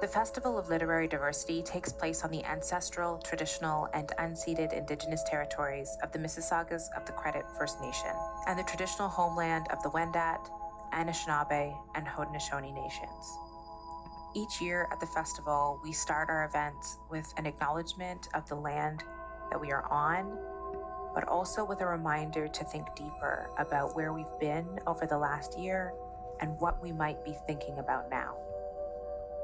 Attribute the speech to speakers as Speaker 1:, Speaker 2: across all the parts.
Speaker 1: The Festival of Literary Diversity takes place on the ancestral, traditional, and unceded Indigenous territories of the Mississaugas of the Credit First Nation and the traditional homeland of the Wendat, Anishinaabe, and Haudenosaunee nations. Each year at the festival, we start our events with an acknowledgement of the land that we are on, but also with a reminder to think deeper about where we've been over the last year and what we might be thinking about now.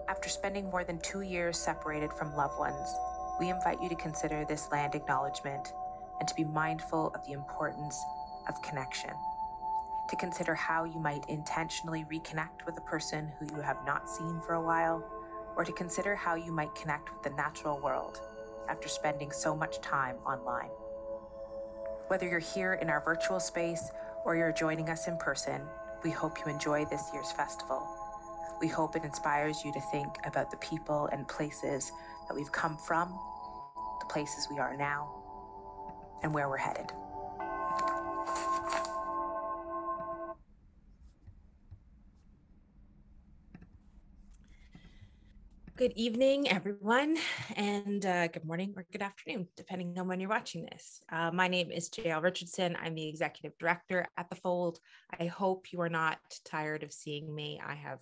Speaker 1: After spending more than 2 years separated from loved ones, we invite you to consider this land acknowledgement and to be mindful of the importance of connection. To consider how you might intentionally reconnect with a person who you have not seen for a while, or to consider how you might connect with the natural world after spending so much time online. Whether you're here in our virtual space or you're joining us in person, we hope you enjoy this year's festival. We hope it inspires you to think about the people and places that we've come from, the places we are now, and where we're headed. Good evening, everyone, and good morning or good afternoon, depending on when you're watching this. My name is JL Richardson. I'm the Executive Director at The Fold. I hope you are not tired of seeing me. I have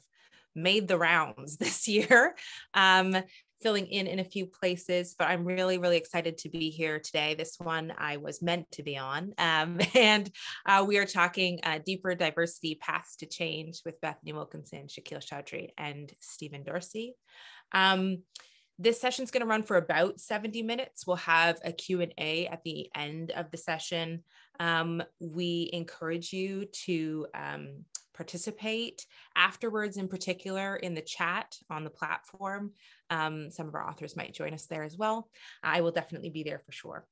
Speaker 1: made the rounds this year, filling in a few places, but I'm really, really excited to be here today. This one I was meant to be on, and we are talking Deeper Diversity Paths to Change with Bethaney Wilkinson, Shakil Choudhury, and Stephen Dorsey. This session is going to run for about 70 minutes. We'll have a Q&A at the end of the session. We encourage you to participate afterwards, in particular in the chat on the platform. Some of our authors might join us there as well. I will definitely be there for sure.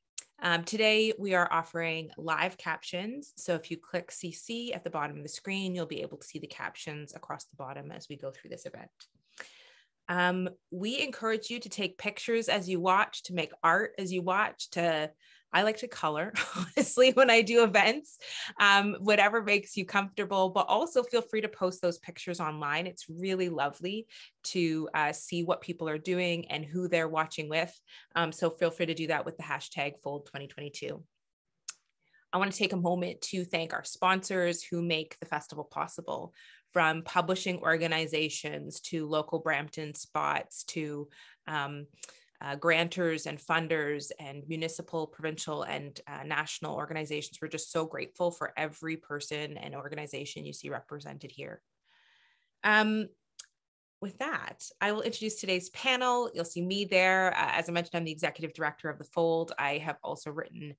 Speaker 1: Today, we are offering live captions. So if you click CC at the bottom of the screen, you'll be able to see the captions across the bottom as we go through this event. We encourage you to take pictures as you watch, to make art as you watch, I like to color, honestly, when I do events, whatever makes you comfortable, but also feel free to post those pictures online. It's really lovely to see what people are doing and who they're watching with. So feel free to do that with the hashtag Fold2022. I want to take a moment to thank our sponsors who make the festival possible, from publishing organizations to local Brampton spots to grantors and funders and municipal, provincial, and national organizations. We're just so grateful for every person and organization you see represented here. With that, I will introduce today's panel. You'll see me there. As I mentioned, I'm the Executive Director of The Fold. I have also written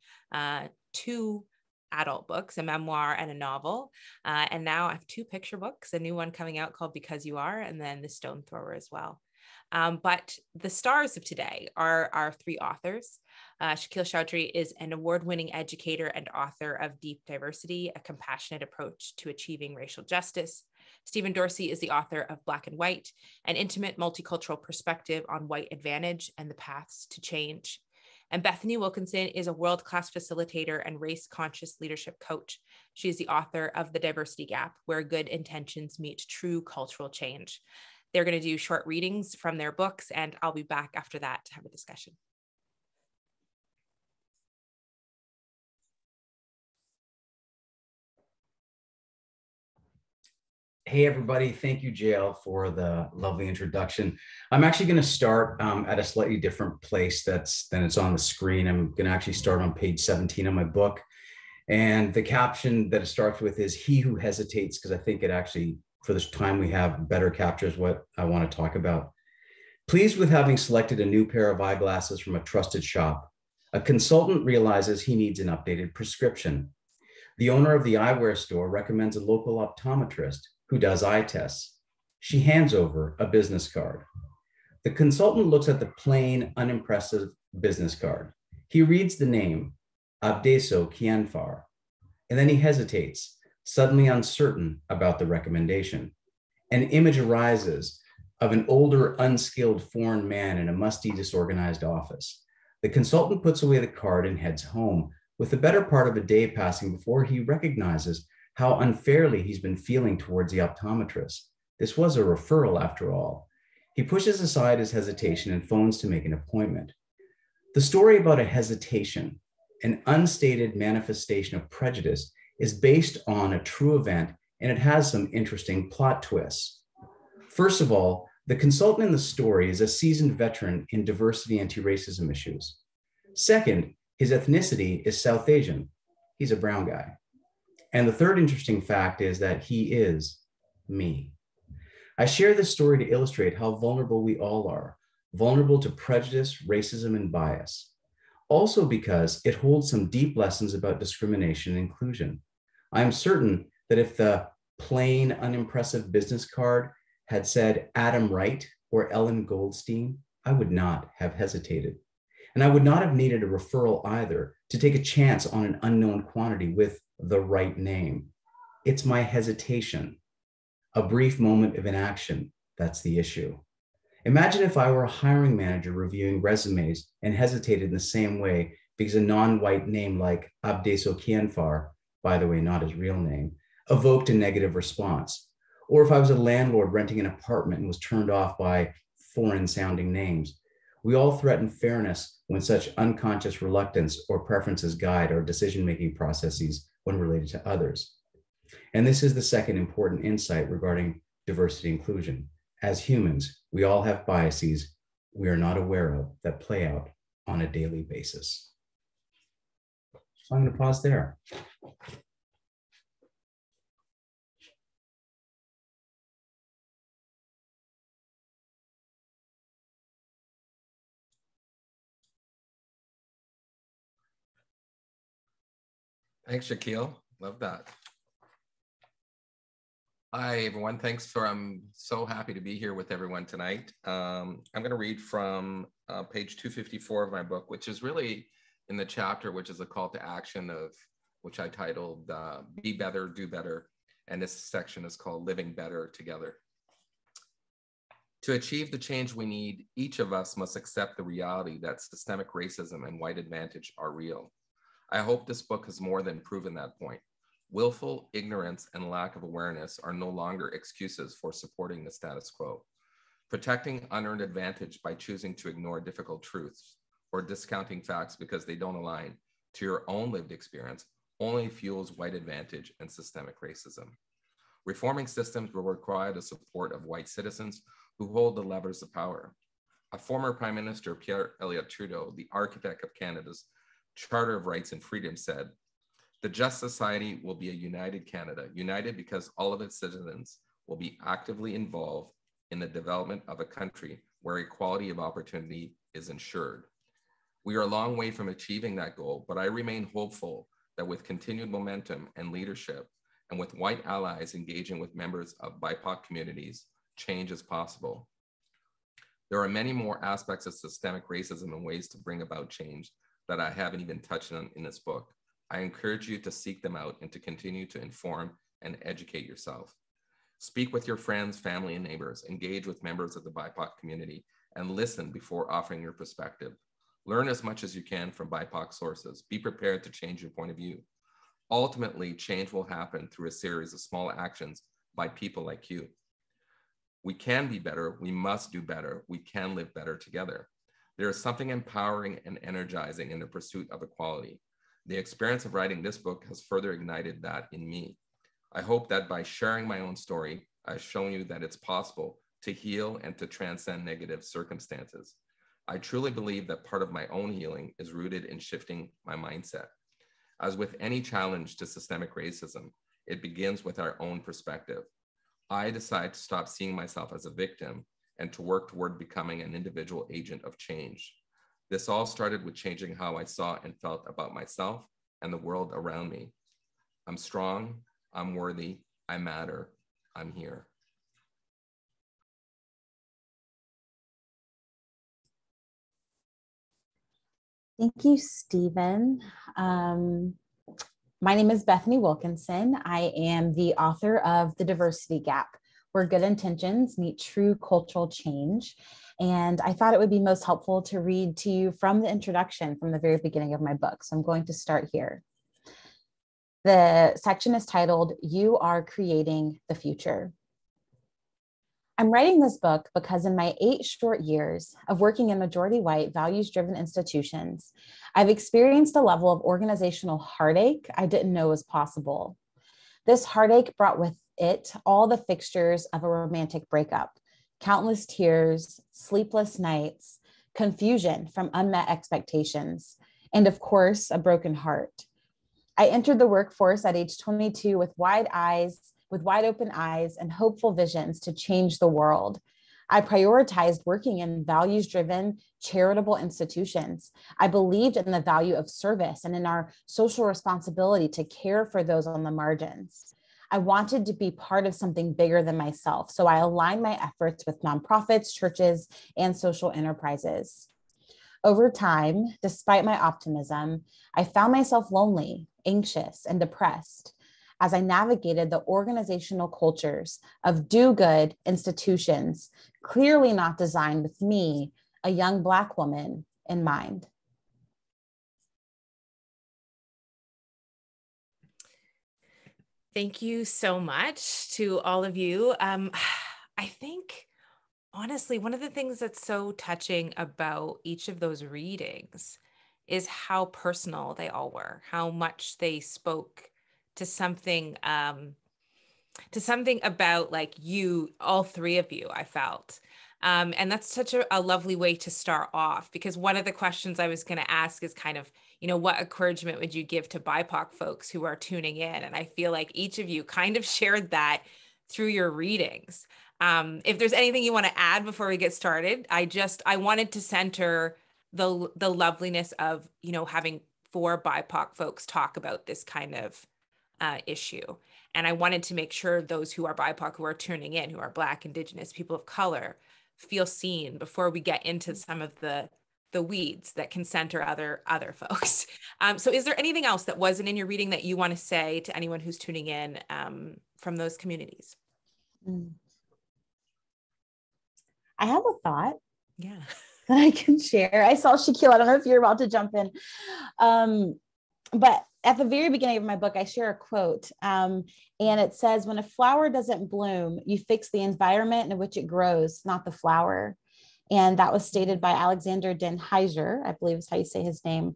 Speaker 1: 2 adult books, a memoir and a novel. And now I have 2 picture books, a new one coming out called Because You Are, and then The Stone Thrower as well. But the stars of today are our 3 authors. Shakil Choudhury is an award-winning educator and author of Deep Diversity, a compassionate approach to achieving racial justice. Stephen Dorsey is the author of Black and White, an intimate multicultural perspective on white advantage and the paths to change. And Bethaney Wilkinson is a world-class facilitator and race-conscious leadership coach. She is the author of The Diversity Gap, Where Good Intentions Meet True Cultural Change. They're going to do short readings from their books, and I'll be back after that to have a discussion.
Speaker 2: Hey, everybody. Thank you, JL, for the lovely introduction. I'm actually going to start at a slightly different place than it's on the screen. I'm going to actually start on page 17 of my book. And the caption that it starts with is "He who hesitates," because I think it actually, for this time we have, better captures what I want to talk about. Pleased with having selected a new pair of eyeglasses from a trusted shop, a consultant realizes he needs an updated prescription. The owner of the eyewear store recommends a local optometrist who does eye tests. She hands over a business card. The consultant looks at the plain, unimpressive business card. He reads the name, Abdeso Kianfar, and then he hesitates, suddenly uncertain about the recommendation. An image arises of an older, unskilled foreign man in a musty, disorganized office. The consultant puts away the card and heads home, with the better part of a day passing before he recognizes how unfairly he's been feeling towards the optometrist. This was a referral, after all. He pushes aside his hesitation and phones to make an appointment. The story about a hesitation, an unstated manifestation of prejudice, is based on a true event, and it has some interesting plot twists. First of all, the consultant in the story is a seasoned veteran in diversity anti-racism issues. Second, his ethnicity is South Asian. He's a brown guy. And the third interesting fact is that he is me. I share this story to illustrate how vulnerable we all are, vulnerable to prejudice, racism, and bias. Also because it holds some deep lessons about discrimination and inclusion. I am certain that if the plain, unimpressive business card had said Adam Wright or Ellen Goldstein, I would not have hesitated. And I would not have needed a referral either to take a chance on an unknown quantity with the right name. It's my hesitation, a brief moment of inaction, that's the issue. Imagine if I were a hiring manager reviewing resumes and hesitated in the same way because a non-white name like Abdeso Kianfar, by the way, not his real name, evoked a negative response. Or if I was a landlord renting an apartment and was turned off by foreign-sounding names. We all threaten fairness when such unconscious reluctance or preferences guide our decision-making processes when related to others. And this is the second important insight regarding diversity inclusion. As humans, we all have biases we are not aware of that play out on a daily basis. So I'm going to pause there.
Speaker 3: Thanks, Shakil. Love that. Hi, everyone. I'm so happy to be here with everyone tonight. I'm going to read from page 254 of my book, which is really in the chapter, which is a call to action of, which I titled Be Better, Do Better. And this section is called Living Better Together. To achieve the change we need, each of us must accept the reality that systemic racism and white advantage are real. I hope this book has more than proven that point. Willful ignorance and lack of awareness are no longer excuses for supporting the status quo. Protecting unearned advantage by choosing to ignore difficult truths or discounting facts because they don't align to your own lived experience only fuels white advantage and systemic racism. Reforming systems will require the support of white citizens who hold the levers of power. A former Prime Minister, Pierre Elliott Trudeau, the architect of Canada's Charter of Rights and Freedom, said, "The just society will be a united Canada, united because all of its citizens will be actively involved in the development of a country where equality of opportunity is ensured." We are a long way from achieving that goal, but I remain hopeful that with continued momentum and leadership, and with white allies engaging with members of BIPOC communities, change is possible. There are many more aspects of systemic racism and ways to bring about change that I haven't even touched on in this book. I encourage you to seek them out and to continue to inform and educate yourself. Speak with your friends, family, and neighbors. Engage with members of the BIPOC community and listen before offering your perspective. Learn as much as you can from BIPOC sources. Be prepared to change your point of view. Ultimately, change will happen through a series of small actions by people like you. We can be better. We must do better. We can live better together. There is something empowering and energizing in the pursuit of equality. The experience of writing this book has further ignited that in me. I hope that by sharing my own story, I've shown you that it's possible to heal and to transcend negative circumstances. I truly believe that part of my own healing is rooted in shifting my mindset. As with any challenge to systemic racism, it begins with our own perspective. I decided to stop seeing myself as a victim and to work toward becoming an individual agent of change. This all started with changing how I saw and felt about myself and the world around me. I'm strong, I'm worthy, I matter, I'm here.
Speaker 4: Thank you, Stephen. My name is Bethaney Wilkinson. I am the author of The Diversity Gap, Where Good Intentions Meet True Cultural Change. And I thought it would be most helpful to read to you from the introduction from the very beginning of my book. So I'm going to start here. The section is titled, "You Are Creating the Future." I'm writing this book because in my 8 short years of working in majority white, values-driven institutions, I've experienced a level of organizational heartache I didn't know was possible. This heartache brought with it all the fixtures of a romantic breakup: countless tears, sleepless nights, confusion from unmet expectations, and of course, a broken heart. I entered the workforce at age 22 with wide open eyes and hopeful visions to change the world. I prioritized working in values-driven, charitable institutions. I believed in the value of service and in our social responsibility to care for those on the margins. I wanted to be part of something bigger than myself, so I aligned my efforts with nonprofits, churches, and social enterprises. Over time, despite my optimism, I found myself lonely, anxious, and depressed as I navigated the organizational cultures of do-good institutions, clearly not designed with me, a young Black woman, in mind.
Speaker 1: Thank you so much to all of you. I think, honestly, one of the things that's so touching about each of those readings is how personal they all were, how much they spoke to something about like you, all three of you, I felt. And that's such a lovely way to start off, because one of the questions I was going to ask is kind of, what encouragement would you give to BIPOC folks who are tuning in? And I feel like each of you kind of shared that through your readings. If there's anything you want to add before we get started, I wanted to center the loveliness of, having 4 BIPOC folks talk about this kind of issue. And I wanted to make sure those who are BIPOC, who are tuning in, who are Black, Indigenous, people of color, feel seen before we get into some of the weeds that can center other folks. So is there anything else that wasn't in your reading that you want to say to anyone who's tuning in from those communities?
Speaker 4: I have a thought.
Speaker 1: Yeah.
Speaker 4: That I can share. I saw Shakil, I don't know if you're about to jump in. But at the very beginning of my book, I share a quote, and it says, "When a flower doesn't bloom, you fix the environment in which it grows, not the flower." And that was stated by Alexander Den Heiser, I believe is how you say his name.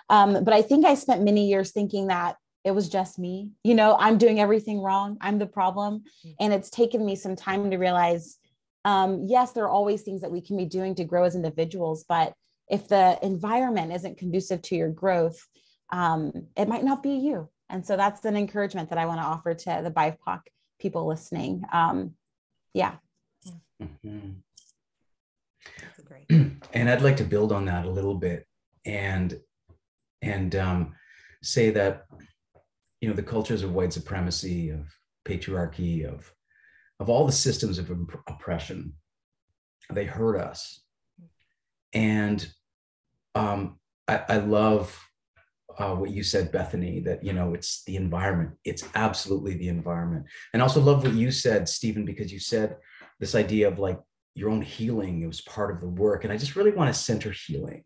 Speaker 4: But I think I spent many years thinking that it was just me. I'm doing everything wrong. I'm the problem. And it's taken me some time to realize, yes, there are always things that we can be doing to grow as individuals, but if the environment isn't conducive to your growth, it might not be you. And so that's an encouragement that I want to offer to the BIPOC people listening. Yeah.
Speaker 2: Mm-hmm.
Speaker 1: That's great.
Speaker 2: And I'd like to build on that a little bit and say that, the cultures of white supremacy, of patriarchy, of all the systems of oppression, they hurt us. And I love what you said, Bethaney, that, it's the environment. It's absolutely the environment. And I also love what you said, Stephen, because you said this idea of like your own healing. It was part of the work. And I just really want to center healing.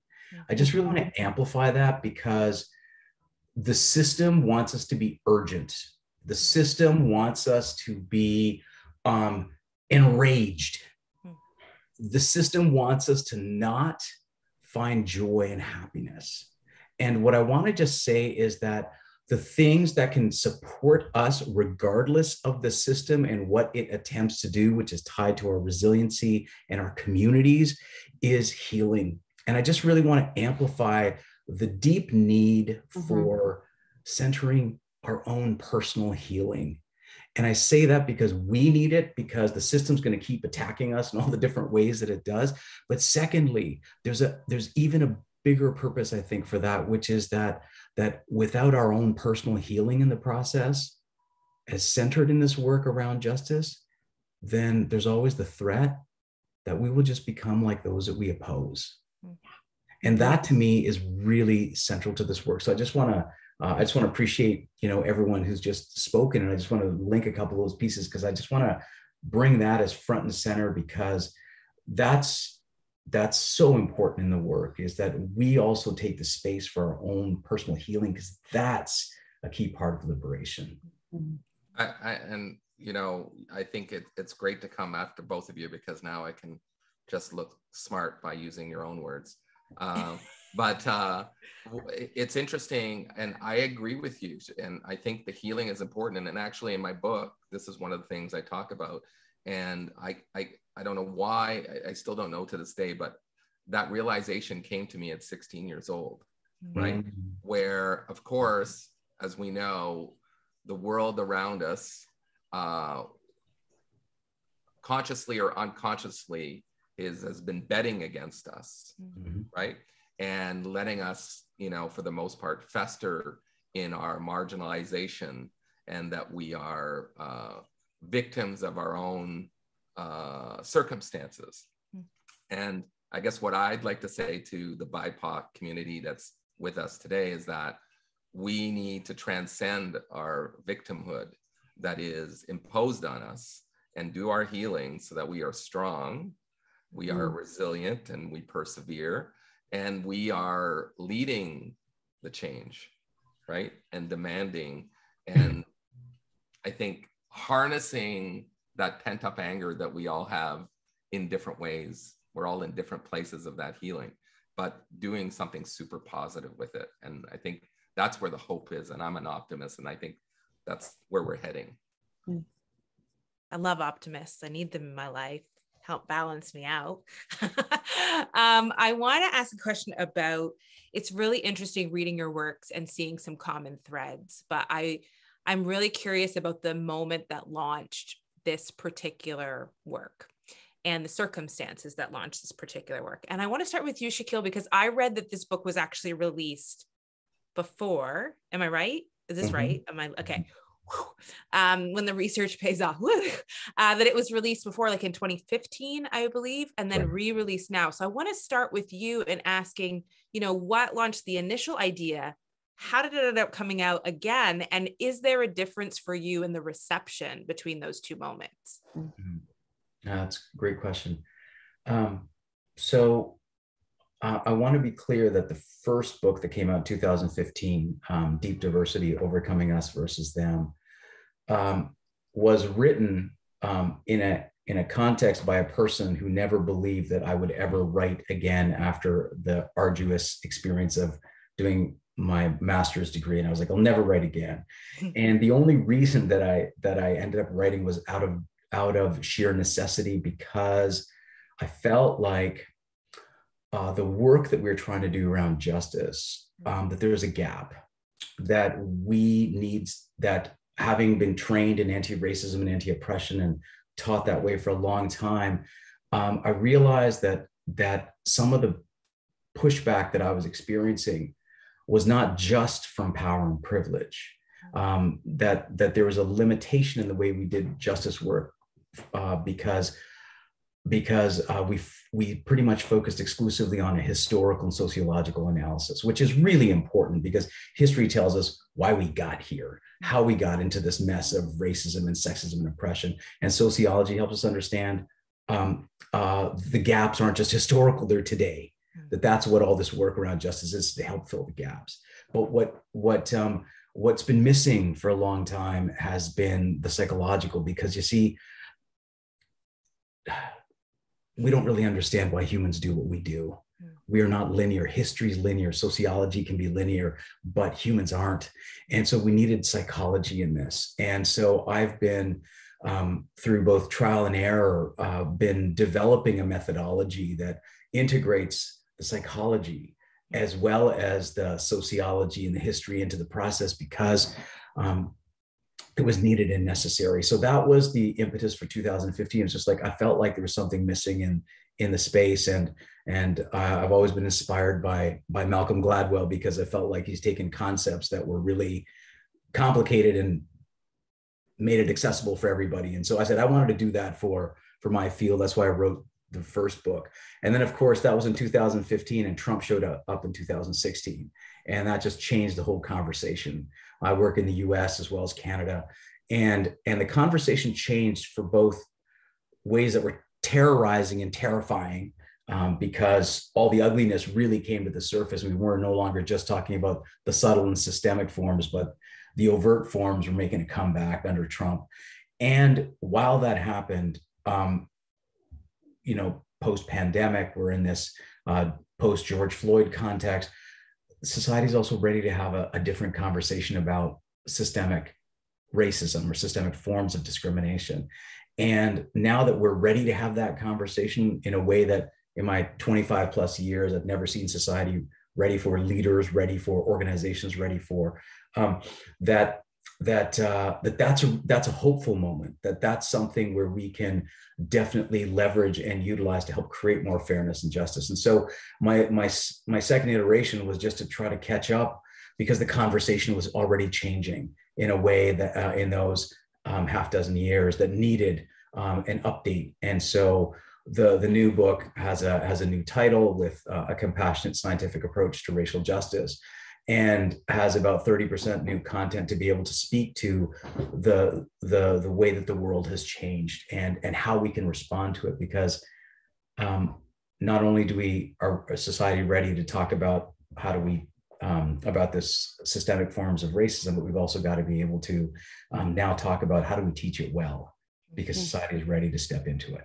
Speaker 2: I just really want to amplify that, because the system wants us to be urgent. The system wants us to be enraged. The system wants us to not find joy and happiness. And what I want to just say is that the things that can support us regardless of the system and what it attempts to do, which is tied to our resiliency and our communities, is healing. And I just really want to amplify the deep need for centering our own personal healing. And I say that because we need it, because the system's going to keep attacking us in all the different ways that it does. But secondly, there's even a bigger purpose, I think, for that, which is that without our own personal healing in the process, as centered in this work around justice, then there's always the threat that we will just become like those that we oppose. And that to me is really central to this work. So I just want to appreciate, everyone who's just spoken. And I just want to link a couple of those pieces, because I just want to bring that as front and center, because that's so important in the work, is that we also take the space for our own personal healing, because that's a key part of liberation.
Speaker 3: And you know, I think it's great to come after both of you, because now I can just look smart by using your own words. But it's interesting, and I agree with you. And I think the healing is important. And actually, in my book, this is one of the things I talk about. And I don't know why, I still don't know to this day, but that realization came to me at 16 years old, right? Where, of course, as we know, the world around us, consciously or unconsciously, has been betting against us, right? And letting us, you know, for the most part, fester in our marginalization, and that we are victims of our own circumstances. And I guess what I'd like to say to the BIPOC community that's with us today is that we need to transcend our victimhood that is imposed on us and do our healing so that we are strong, we are resilient, and we persevere, and we are leading the change, right? And demanding. And I think harnessing that pent-up anger that we all have in different ways. We're all in different places of that healing, but doing something super positive with it. And I think that's where the hope is. And I'm an optimist, and I think that's where we're heading.
Speaker 5: I love optimists. I need them in my life, help balance me out. I want to ask a question about, it's really interesting reading your works and seeing some common threads, but I'm really curious about the moment that launched this particular work and the circumstances that launched this particular work. And I want to start with you, Shakil, because I read that this book was actually released before. Am I right? Is this right? Am I okay? When the research pays off, that it was released before, like in 2015, I believe, and then re-released now. So I want to start with you and asking, you know, what launched the initial idea? How did it end up coming out again? And is there a difference for you in the reception between those two moments?
Speaker 2: That's a great question. So I want to be clear that the first book that came out in 2015, Deep Diversity, Overcoming Us versus Them, was written in a context by a person who never believed that I would ever write again after the arduous experience of doing my master's degree. And I was like, I'll never write again. And the only reason that I ended up writing was out of sheer necessity, because I felt like the work that we're trying to do around justice, that there's a gap that we need, that having been trained in anti-racism and anti-oppression and taught that way for a long time, I realized that some of the pushback that I was experiencing was not just from power and privilege, that there was a limitation in the way we did justice work, because we pretty much focused exclusively on a historical and sociological analysis, which is really important because history tells us why we got here, how we got into this mess of racism and sexism and oppression. And sociology helps us understand the gaps aren't just historical, they're today. That's what all this work around justice is, to help fill the gaps. But what's been missing for a long time has been the psychological, because you see, we don't really understand why humans do what we do. We are not linear. History is linear. Sociology can be linear, but humans aren't. And so we needed psychology in this. And so I've been, through both trial and error, been developing a methodology that integrates the psychology as well as the sociology and the history into the process, because it was needed and necessary. So that was the impetus for 2015. It's just like, I felt like there was something missing in the space. And I've always been inspired by Malcolm Gladwell, because I felt like he's taken concepts that were really complicated and made it accessible for everybody. And so I said, I wanted to do that for my field. That's why I wrote the first book. And then of course that was in 2015, and Trump showed up in 2016. And that just changed the whole conversation. I work in the US as well as Canada. And the conversation changed for both ways that were terrorizing and terrifying, because all the ugliness really came to the surface. We were no longer just talking about the subtle and systemic forms, but the overt forms were making a comeback under Trump. And while that happened, post-pandemic, we're in this post-George Floyd context. Society is also ready to have a different conversation about systemic racism or systemic forms of discrimination. And now that we're ready to have that conversation in a way that in my 25 plus years, I've never seen society ready for, leaders ready for, organizations ready for, that's a hopeful moment, that's something where we can definitely leverage and utilize to help create more fairness and justice. And so my second iteration was just to try to catch up, because the conversation was already changing in a way that in those half dozen years that needed an update. And so the new book has a new title with a compassionate scientific approach to racial justice, and has about 30% new content to be able to speak to the way that the world has changed and how we can respond to it. Because not only are society ready to talk about how do we about this systemic forms of racism, but we've also got to be able to now talk about how do we teach it well, because society is ready to step into it.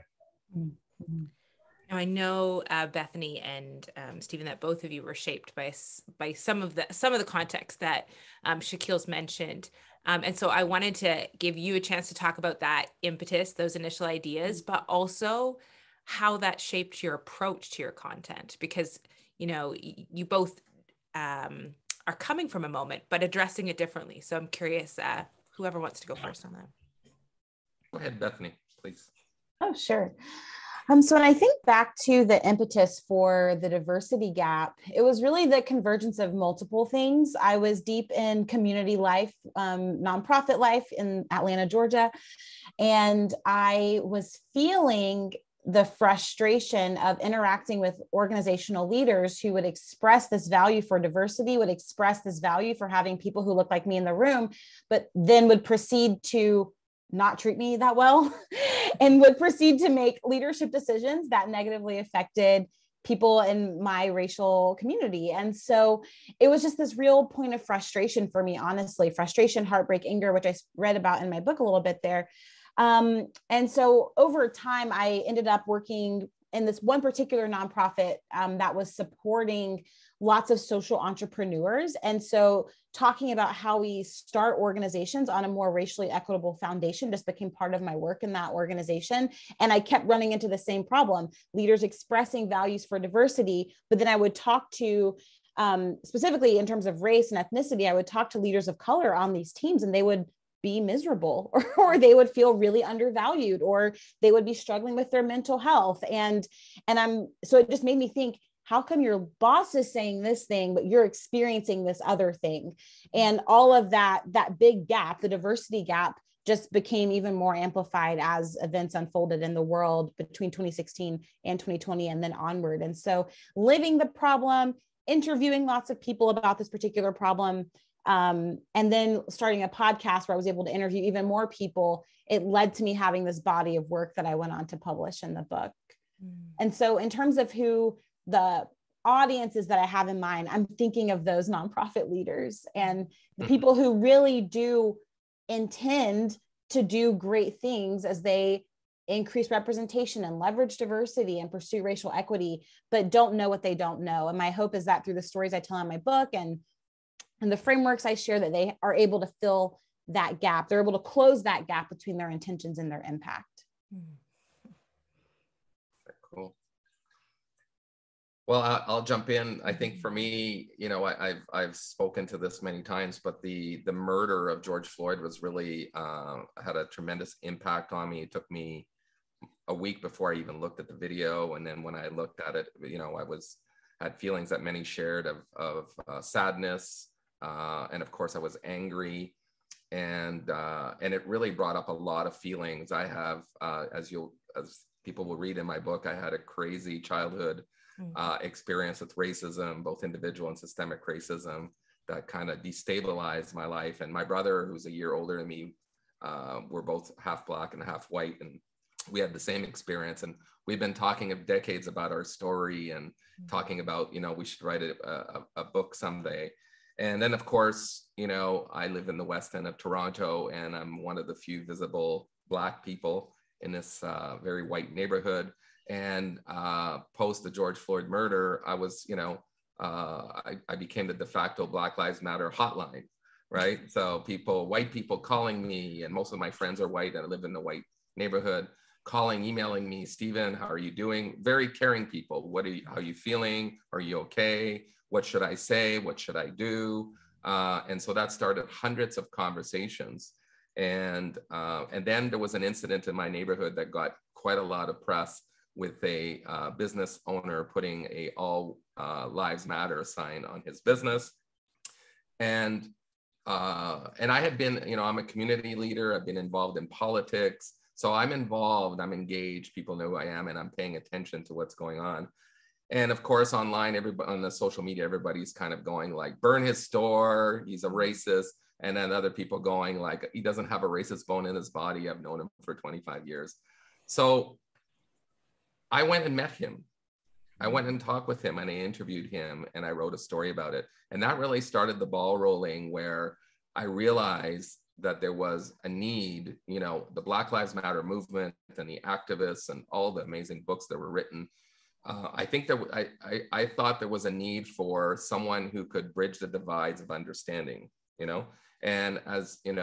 Speaker 5: Now, I know Bethaney and Stephen, that both of you were shaped by some of the context that Shakil's mentioned, and so I wanted to give you a chance to talk about that impetus, those initial ideas, but also how that shaped your approach to your content, because you both are coming from a moment but addressing it differently. So I'm curious, whoever wants to go first on that.
Speaker 3: Go ahead, Bethaney, please.
Speaker 4: Oh, sure. So when I think back to the impetus for the diversity gap, it was really the convergence of multiple things. I was deep in community life, nonprofit life in Atlanta, Georgia, and I was feeling the frustration of interacting with organizational leaders who would express this value for diversity, would express this value for having people who look like me in the room, but then would proceed to not treat me that well and would proceed to make leadership decisions that negatively affected people in my racial community. And so it was just this real point of frustration for me, honestly, frustration, heartbreak, anger, which I read about in my book a little bit there. And so over time, I ended up working in this one particular nonprofit that was supporting lots of social entrepreneurs. And so talking about how we start organizations on a more racially equitable foundation just became part of my work in that organization. And I kept running into the same problem, leaders expressing values for diversity, but then I would talk to, specifically in terms of race and ethnicity, I would talk to leaders of color on these teams, and they would be miserable, or they would feel really undervalued, or they would be struggling with their mental health. So it just made me think, how come your boss is saying this thing, but you're experiencing this other thing? And all of that big gap, the diversity gap, just became even more amplified as events unfolded in the world between 2016 and 2020 and then onward. And so living the problem, interviewing lots of people about this particular problem, and then starting a podcast where I was able to interview even more people, it led to me having this body of work that I went on to publish in the book. And so in terms of who the audiences that I have in mind, I'm thinking of those nonprofit leaders and the people who really do intend to do great things as they increase representation and leverage diversity and pursue racial equity, but don't know what they don't know. And my hope is that through the stories I tell in my book and the frameworks I share, that they are able to fill that gap. They're able to close that gap between their intentions and their impact.
Speaker 3: Cool. Well, I'll jump in. I think for me, I've spoken to this many times, but the murder of George Floyd was really had a tremendous impact on me. It took me a week before I even looked at the video, and then when I looked at it, I had feelings that many shared of sadness. And of course I was angry, and it really brought up a lot of feelings. I have, as people will read in my book, I had a crazy childhood experience with racism, both individual and systemic racism, that kind of destabilized my life. And my brother, who's a year older than me, we're both half Black and half white, and we had the same experience. And we've been talking of decades about our story and talking about, we should write a book someday. And then, of course, I live in the West End of Toronto, and I'm one of the few visible Black people in this very white neighborhood. And post the George Floyd murder, I was, I became the de facto Black Lives Matter hotline, right? So white people calling me, and most of my friends are white and I live in a white neighborhood, calling, emailing me, Stephen, how are you doing? Very caring people. How are you feeling? Are you okay? What should I say? What should I do? And so that started hundreds of conversations. And then there was an incident in my neighborhood that got quite a lot of press, with a business owner putting a All Lives Matter sign on his business. And I had been, I'm a community leader. I've been involved in politics. So I'm involved, I'm engaged. People know who I am, and I'm paying attention to what's going on. And of course, online, everybody on the social media, everybody's kind of going like, burn his store, he's a racist. And then other people going like, he doesn't have a racist bone in his body. I've known him for 25 years. So I went and met him. I went and talked with him, and I interviewed him, and I wrote a story about it. And that really started the ball rolling, where I realized that there was a need, the Black Lives Matter movement and the activists and all the amazing books that were written. I think that I thought there was a need for someone who could bridge the divides of understanding, and as we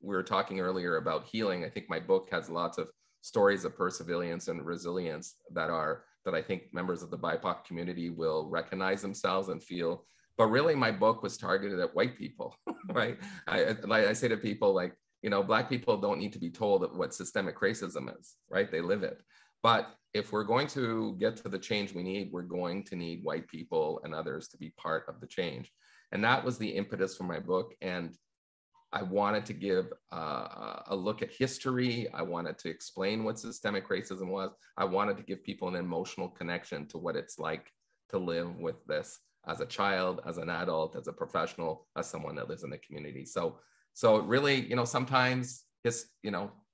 Speaker 3: were talking earlier about healing, I think my book has lots of stories of perseverance and resilience that I think members of the BIPOC community will recognize themselves and feel. But really, my book was targeted at white people, right? I say to people like, Black people don't need to be told what systemic racism is, right? They live it. But if we're going to get to the change we need, we're going to need white people and others to be part of the change. And that was the impetus for my book. And I wanted to give a look at history. I wanted to explain what systemic racism was. I wanted to give people an emotional connection to what it's like to live with this as a child, as an adult, as a professional, as someone that lives in the community. So really, sometimes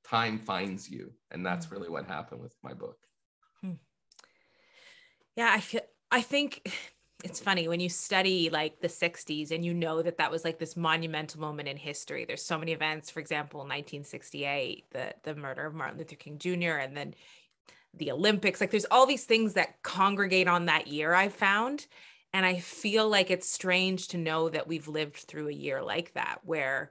Speaker 3: time finds you, and that's really what happened with my book.
Speaker 5: Yeah, I think it's funny when you study like the 60s and that was like this monumental moment in history. There's so many events, for example, 1968, the murder of Martin Luther King Jr., and then the Olympics. Like there's all these things that congregate on that year, I found. And I feel like it's strange to know that we've lived through a year like that, where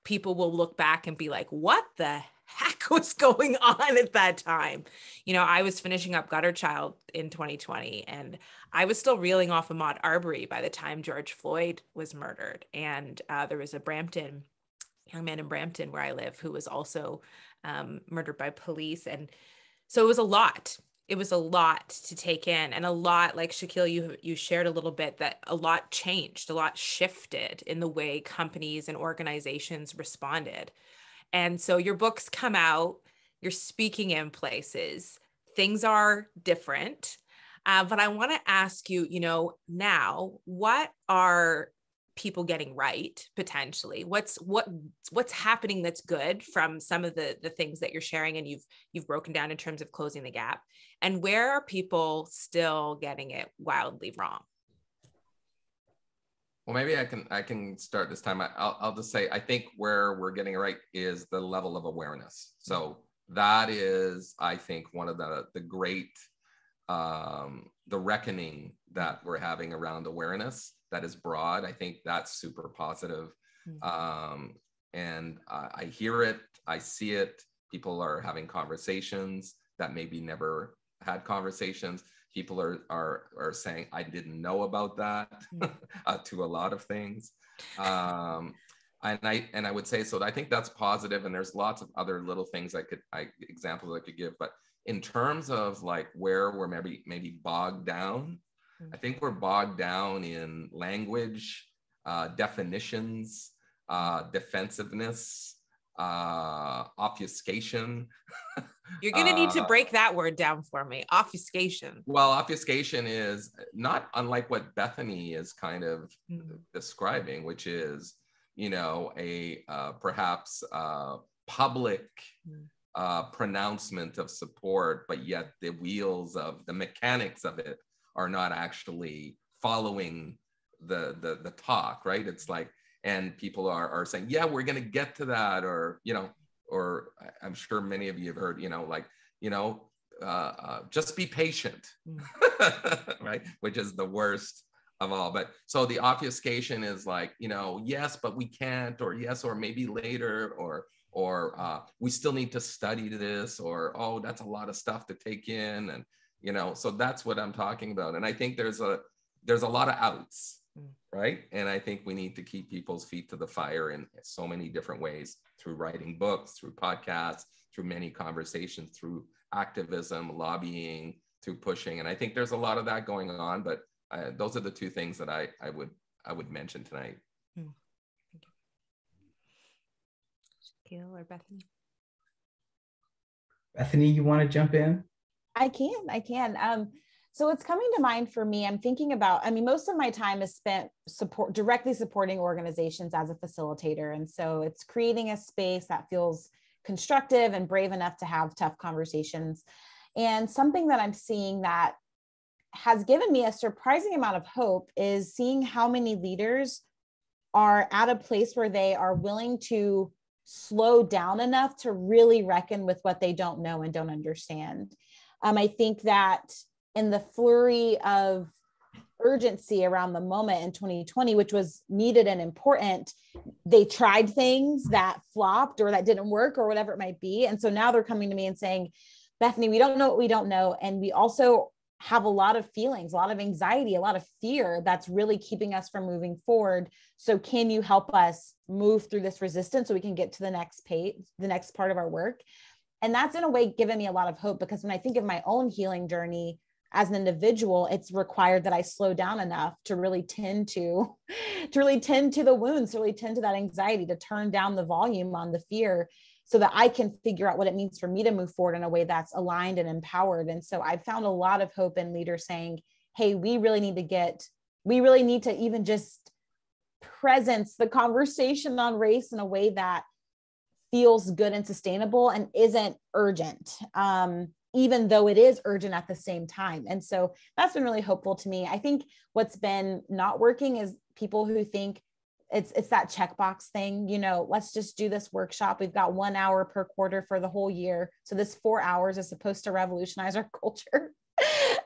Speaker 5: people will look back and be like, what the heck was going on at that time? I was finishing up Gutter Child in 2020, and I was still reeling off Ahmaud Arbery by the time George Floyd was murdered. And there was a young man in Brampton where I live, who was also murdered by police. And so it was a lot. It was a lot to take in, and a lot, like Shakil, you shared a little bit, that a lot changed, a lot shifted in the way companies and organizations responded. And so your books come out, you're speaking in places, things are different. But I want to ask you, now, what are people getting right potentially? What's happening that's good from some of the things that you're sharing and you've broken down in terms of closing the gap? And where are people still getting it wildly wrong?
Speaker 3: Well, maybe I can start this time. I'll just say, I think where we're getting it right is the level of awareness. So that is, I think, one of the great, the reckoning that we're having around awareness that is broad. I think that's super positive. And I hear it, I see it. People are having conversations that maybe never had conversations. People are saying, I didn't know about that, to a lot of things. And I would say, so I think that's positive. And there's lots of other little things examples I could give. But in terms of like where we're maybe bogged down, I think we're bogged down in language, definitions, defensiveness, obfuscation.
Speaker 5: You're going to need to break that word down for me. Obfuscation.
Speaker 3: Well, obfuscation is not unlike what Bethaney is kind of describing, which is, perhaps public pronouncement of support, but yet the wheels of the mechanics of it are not actually following the talk, right? It's like, and people are saying, yeah, we're going to get to that, or, or I'm sure many of you have heard, just be patient, right? Which is the worst of all. But so the obfuscation is like, yes, but we can't, or yes, or maybe later, or we still need to study this, or, oh, that's a lot of stuff to take in. And, so that's what I'm talking about. And I think there's a lot of outs, right? And I think we need to keep people's feet to the fire in so many different ways, through writing books, through podcasts, through many conversations, through activism, lobbying, through pushing. And I think there's a lot of that going on, but those are the two things that I would mention tonight.
Speaker 5: Thank you. Shakil or Bethany?
Speaker 2: Bethany, you want to jump in?
Speaker 4: I can. So what's coming to mind for me, I'm thinking about, most of my time is spent directly supporting organizations as a facilitator. And so it's creating a space that feels constructive and brave enough to have tough conversations. And something that I'm seeing that has given me a surprising amount of hope is seeing how many leaders are at a place where they are willing to slow down enough to really reckon with what they don't know and don't understand. I think that in the flurry of urgency around the moment in 2020, which was needed and important, they tried things that flopped or that didn't work or whatever it might be. And so now they're coming to me and saying, Bethany, we don't know what we don't know. And we also have a lot of feelings, a lot of anxiety, a lot of fear that's really keeping us from moving forward. So can you help us move through this resistance so we can get to the next page, the next part of our work? And that's in a way given me a lot of hope, because when I think of my own healing journey as an individual, it's required that I slow down enough to really tend to the wounds, to really tend to that anxiety, to turn down the volume on the fear so that I can figure out what it means for me to move forward in a way that's aligned and empowered. And so I've found a lot of hope in leaders saying, hey, we really need to even just presence the conversation on race in a way that feels good and sustainable and isn't urgent, even though it is urgent at the same time. And so that's been really hopeful to me. I think what's been not working is people who think it's that checkbox thing, let's just do this workshop. We've got 1 hour per quarter for the whole year. So this 4 hours is supposed to revolutionize our culture.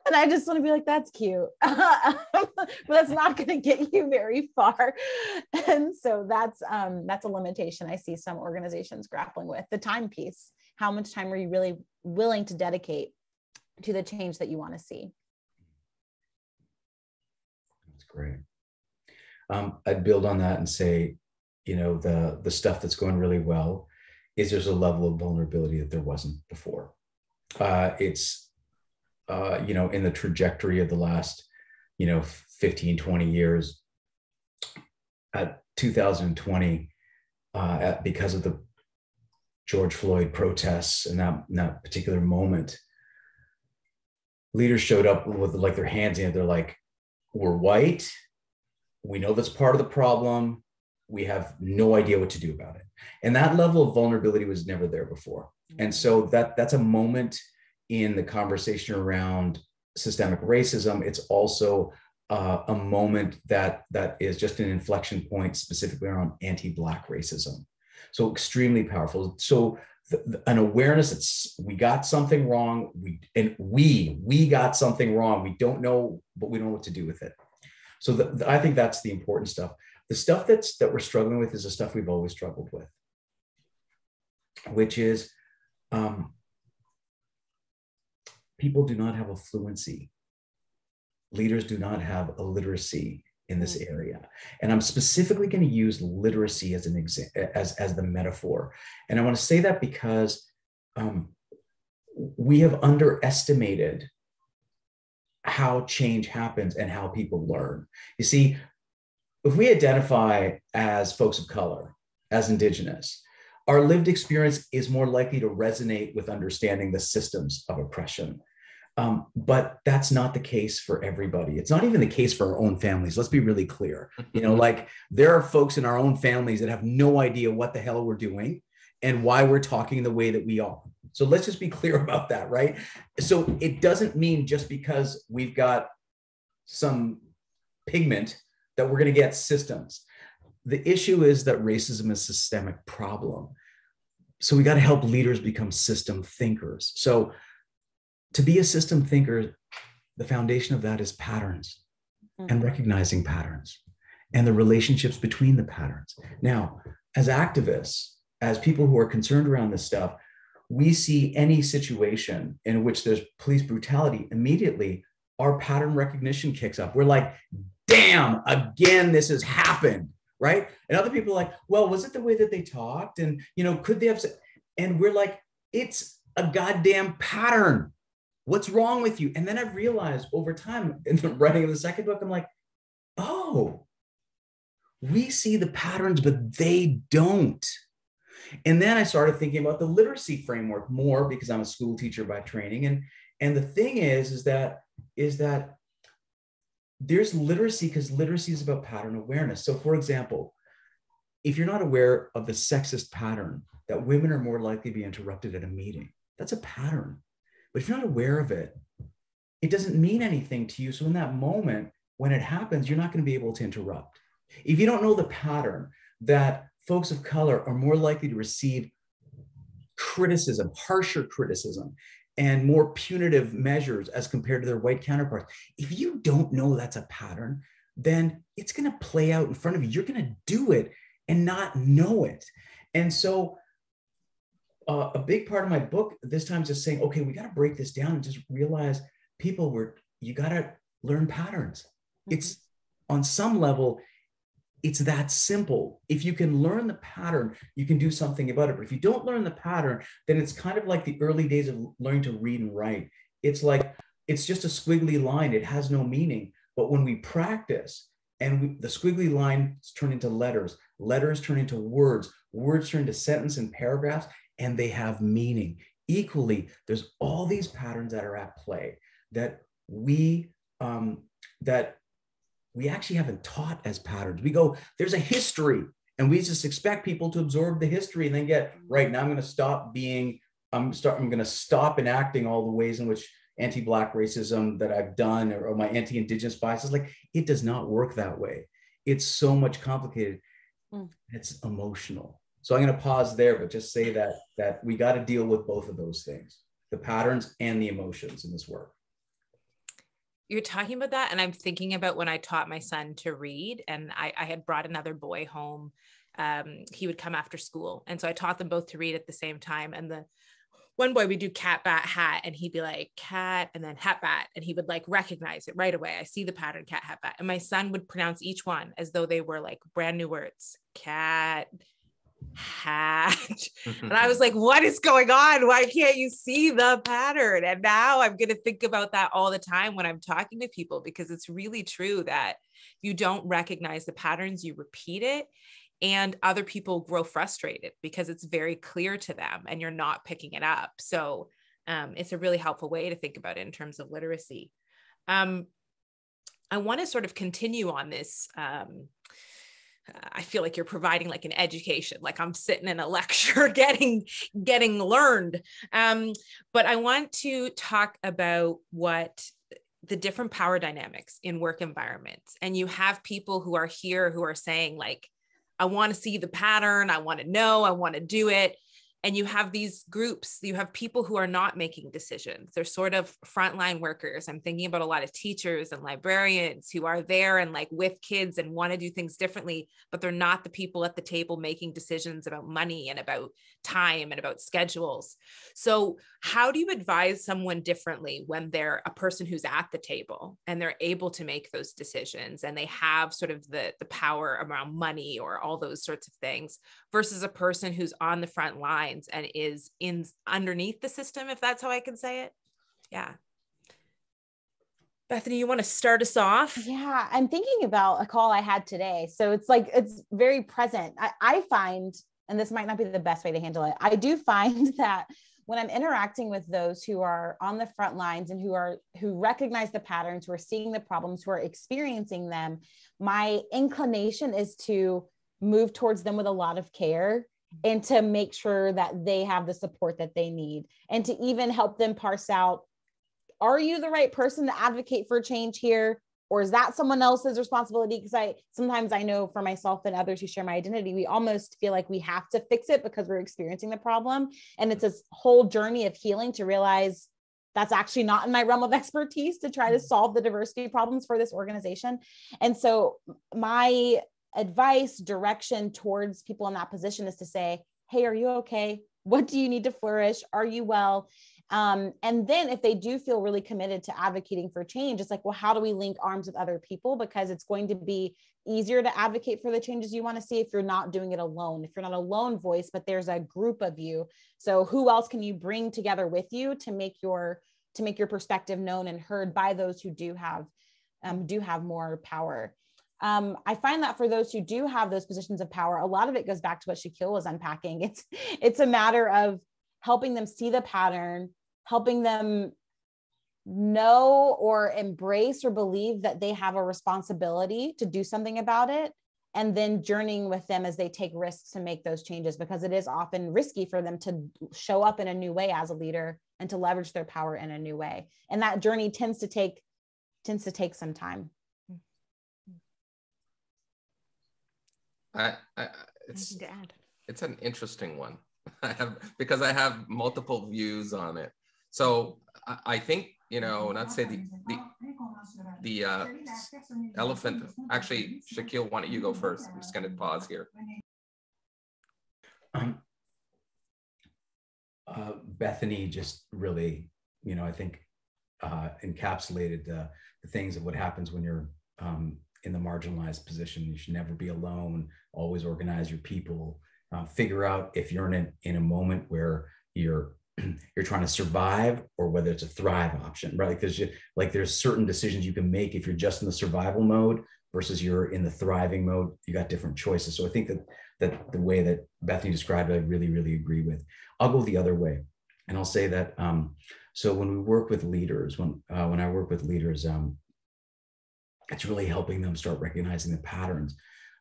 Speaker 4: And I just want to be like, that's cute, but that's not going to get you very far. And so that's a limitation I see some organizations grappling with. The time piece. How much time are you really willing to dedicate to the change that you want to see?
Speaker 2: That's great. I'd build on that and say, the stuff that's going really well is there's a level of vulnerability that there wasn't before. It's in the trajectory of the last, 15, 20 years, at 2020, because of the George Floyd protests and that particular moment, leaders showed up with like their hands in it. They're like, we're white. We know that's part of the problem. We have no idea what to do about it. And that level of vulnerability was never there before. And so that's a moment in the conversation around systemic racism. It's also a moment that is just an inflection point specifically around anti-Black racism. So extremely powerful. So an awareness that we got something wrong. We got something wrong. We don't know, but we don't know what to do with it. So I think that's the important stuff. The stuff that we're struggling with is the stuff we've always struggled with, which is people do not have a fluency. Leaders do not have a literacy in this area. And I'm specifically going to use literacy as as the metaphor. And I want to say that because we have underestimated how change happens and how people learn. You see, if we identify as folks of color, as Indigenous, our lived experience is more likely to resonate with understanding the systems of oppression. But that's not the case for everybody. It's not even the case for our own families. Let's be really clear. Like there are folks in our own families that have no idea what the hell we're doing and why we're talking the way that we are. So let's just be clear about that, right? So it doesn't mean just because we've got some pigment that we're going to get systems. The issue is that racism is a systemic problem. So we got to help leaders become system thinkers. So to be a system thinker, the foundation of that is patterns and recognizing patterns and the relationships between the patterns. Now, as activists, as people who are concerned around this stuff, we see any situation in which there's police brutality, immediately our pattern recognition kicks up. We're like, damn, again, this has happened, right? And other people are like, well, was it the way that they talked? And, could they have said, and we're like, it's a goddamn pattern. What's wrong with you? And then I've realized over time in the writing of the second book, I'm like, oh, we see the patterns, but they don't. And then I started thinking about the literacy framework more because I'm a school teacher by training. And the thing is that there's literacy because literacy is about pattern awareness. So for example, if you're not aware of the sexist pattern that women are more likely to be interrupted at a meeting, that's a pattern. But if you're not aware of it, it doesn't mean anything to you. So in that moment, when it happens, you're not going to be able to interrupt. If you don't know the pattern that folks of color are more likely to receive criticism, harsher criticism, and more punitive measures as compared to their white counterparts, if you don't know that's a pattern, then it's going to play out in front of you. You're going to do it and not know it. And so a big part of my book this time is just saying, okay, we got to break this down and just realize you got to learn patterns. It's on some level, it's that simple. If you can learn the pattern, you can do something about it. But if you don't learn the pattern, then it's kind of like the early days of learning to read and write. It's like, it's just a squiggly line. It has no meaning. But when we practice and the squiggly lines turn into letters, letters turn into words, words turn into sentences and paragraphs, and they have meaning. Equally, there's all these patterns that are at play that we actually haven't taught as patterns. We go, there's a history, and we just expect people to absorb the history and then get, right, now I'm going to stop enacting all the ways in which anti-Black racism that I've done or my anti-Indigenous biases. Like, it does not work that way. It's so much complicated. It's emotional. So I'm going to pause there, but just say that we got to deal with both of those things, the patterns and the emotions in this work.
Speaker 5: You're talking about that, and I'm thinking about when I taught my son to read, and I had brought another boy home. He would come after school, and so I taught them both to read at the same time. And the one boy, we do cat, bat, hat, and he'd be like cat, and then hat, bat, and he would like recognize it right away. I see the pattern, cat, hat, bat, and my son would pronounce each one as though they were like brand new words, cat, hat. And I was like, what is going on? Why can't you see the pattern? And now I'm going to think about that all the time when I'm talking to people, because it's really true that if you don't recognize the patterns, you repeat it, and other people grow frustrated because it's very clear to them and you're not picking it up. So it's a really helpful way to think about it in terms of literacy. I want to sort of continue on this. I feel like you're providing like an education, like I'm sitting in a lecture getting learned. But I want to talk about what the different power dynamics in work environments. And you have people who are here who are saying like, I want to see the pattern. I want to know, I want to do it. And you have these groups, you have people who are not making decisions. They're sort of frontline workers. I'm thinking about a lot of teachers and librarians who are there and like with kids and want to do things differently, but they're not the people at the table making decisions about money and about time and about schedules. So how do you advise someone differently when they're a person who's at the table and they're able to make those decisions and they have sort of the power around money or all those sorts of things versus a person who's on the front line and is in underneath the system, if that's how I can say it? Yeah. Bethaney, you want to start us off?
Speaker 4: Yeah, I'm thinking about a call I had today. So it's like, it's very present. I find, and this might not be the best way to handle it, I do find that when I'm interacting with those who are on the front lines and who recognize the patterns, who are seeing the problems, who are experiencing them, my inclination is to move towards them with a lot of care and to make sure that they have the support that they need, and to even help them parse out, are you the right person to advocate for change here? Or is that someone else's responsibility? Because sometimes I know for myself and others who share my identity, we almost feel like we have to fix it because we're experiencing the problem. And it's this whole journey of healing to realize that's actually not in my realm of expertise to try to solve the diversity problems for this organization. And so my advice, direction towards people in that position is to say, hey, are you okay? What do you need to flourish? Are you well? And then if they do feel really committed to advocating for change, it's like, well, how do we link arms with other people? Because it's going to be easier to advocate for the changes you want to see if you're not doing it alone, if you're not a lone voice, but there's a group of you. So who else can you bring together with you to make your perspective known and heard by those who do have more power? I find that for those who do have those positions of power, a lot of it goes back to what Shakil was unpacking. It's a matter of helping them see the pattern, helping them know or embrace or believe that they have a responsibility to do something about it, and then journeying with them as they take risks to make those changes, because it is often risky for them to show up in a new way as a leader and to leverage their power in a new way. And that journey tends to take some time.
Speaker 3: It's an interesting one. Because I have multiple views on it. So I think, not say the elephant, actually, Shakil, why don't you go first? I'm just going to pause here.
Speaker 2: Bethaney just really, I think encapsulated the things of what happens when you're in the marginalized position. You should never be alone, always organize your people. Figure out if you're in a moment where you're trying to survive or whether it's a thrive option, right? Like there's certain decisions you can make if you're just in the survival mode versus you're in the thriving mode. You got different choices. So I think that the way that Bethaney described it, I really, really agree with. I'll go the other way, and I'll say that. So when we work with leaders, when I work with leaders, it's really helping them start recognizing the patterns,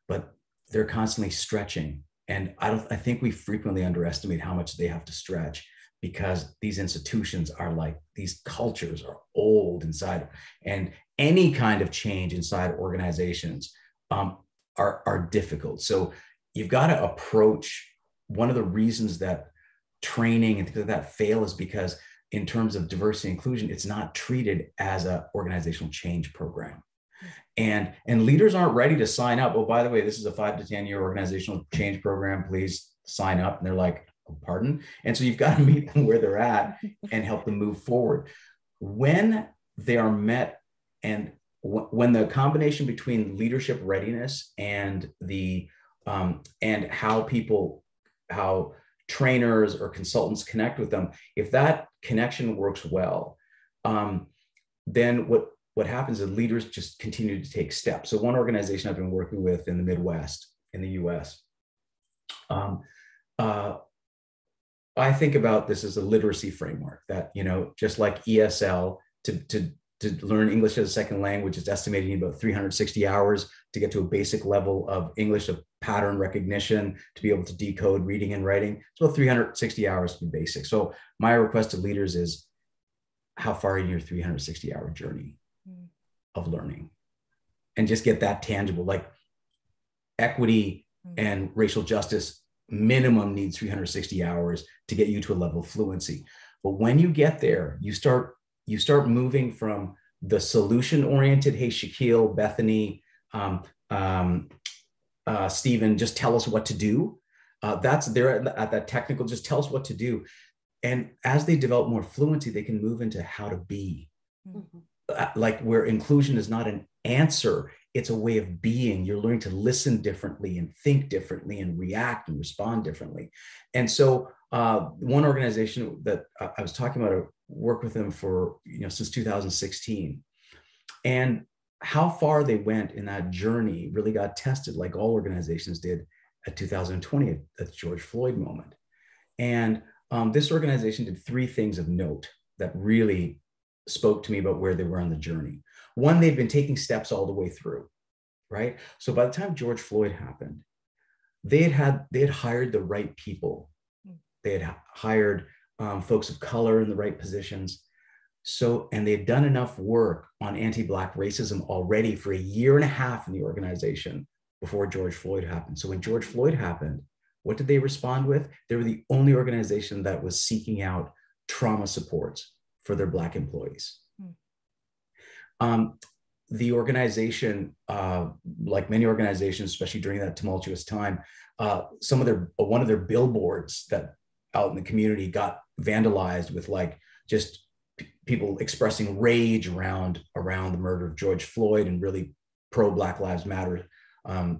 Speaker 2: but they're constantly stretching. And I think we frequently underestimate how much they have to stretch, because these institutions are like, these cultures are old inside, and any kind of change inside organizations are difficult. So you've got to approach, one of the reasons that training and things like that fail is because in terms of diversity and inclusion, it's not treated as an organizational change program. And leaders aren't ready to sign up. Oh, by the way, this is a 5 to 10 year organizational change program. Please sign up. And they're like, oh, pardon? And so you've got to meet them where they're at and help them move forward. When they are met, and when the combination between leadership readiness and and how trainers or consultants connect with them, if that connection works well, then what happens is leaders just continue to take steps. So one organization I've been working with in the Midwest, in the US, I think about this as a literacy framework that, just like ESL, to learn English as a second language, it's estimated in about 360 hours to get to a basic level of English, of pattern recognition, to be able to decode reading and writing. It's about 360 hours to be basic. So my request to leaders is, how far are you in your 360-hour journey of learning? And just get that tangible, like equity and racial justice minimum needs 360 hours to get you to a level of fluency. But when you get there, you start moving from the solution-oriented, hey, Shakil, Bethaney, Stephen, just tell us what to do. That's there at that technical, just tell us what to do. And as they develop more fluency, they can move into how to be. Like where inclusion is not an answer, it's a way of being. You're learning to listen differently and think differently and react and respond differently. And so one organization that I was talking about, I worked with them for, since 2016. And how far they went in that journey really got tested, like all organizations did, at 2020, at the George Floyd moment. And this organization did 3 things of note that really spoke to me about where they were on the journey. One, they've been taking steps all the way through, right? So by the time George Floyd happened, they had hired the right people. They had hired folks of color in the right positions. So, and they'd done enough work on anti-Black racism already for a year and a half in the organization before George Floyd happened. So when George Floyd happened, what did they respond with? They were the only organization that was seeking out trauma supports for their Black employees. The organization, like many organizations, especially during that tumultuous time, one of their billboards that out in the community got vandalized with like just people expressing rage around the murder of George Floyd and really pro Black Lives Matter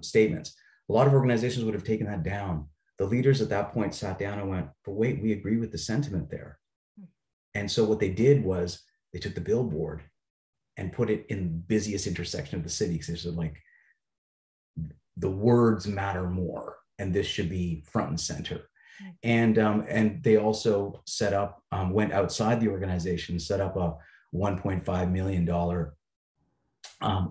Speaker 2: statements. A lot of organizations would have taken that down. The leaders at that point sat down and went, but wait, we agree with the sentiment there. And so what they did was they took the billboard and put it in the busiest intersection of the city, because they said, like, the words matter more, and this should be front and center. And they also set up, went outside the organization, set up a $1.5 million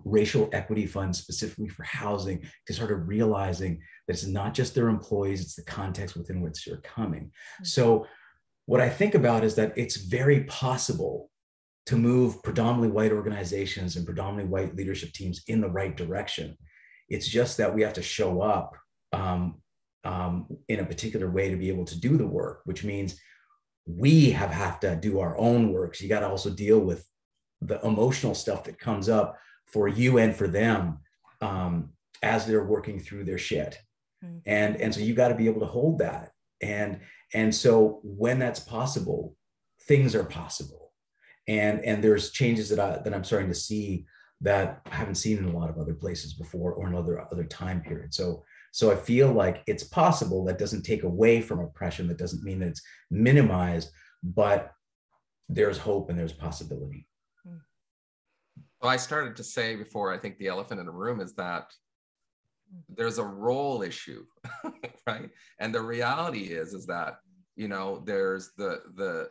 Speaker 2: racial equity fund specifically for housing. They started realizing that it's not just their employees, it's the context within which they're coming. So what I think about is that it's very possible to move predominantly white organizations and predominantly white leadership teams in the right direction. It's just that we have to show up in a particular way to be able to do the work, which means we have to do our own work. So you got to also deal with the emotional stuff that comes up for you and for them as they're working through their shit. And so you got to be able to hold that. And so when that's possible, things are possible. And there's changes that I'm starting to see that I haven't seen in a lot of other places before or in other time periods. So I feel like it's possible. That doesn't take away from oppression. That doesn't mean that it's minimized, but there's hope and there's possibility.
Speaker 3: Well, I started to say before, I think the elephant in the room is that there's a role issue, right? And the reality is that, you know, there's the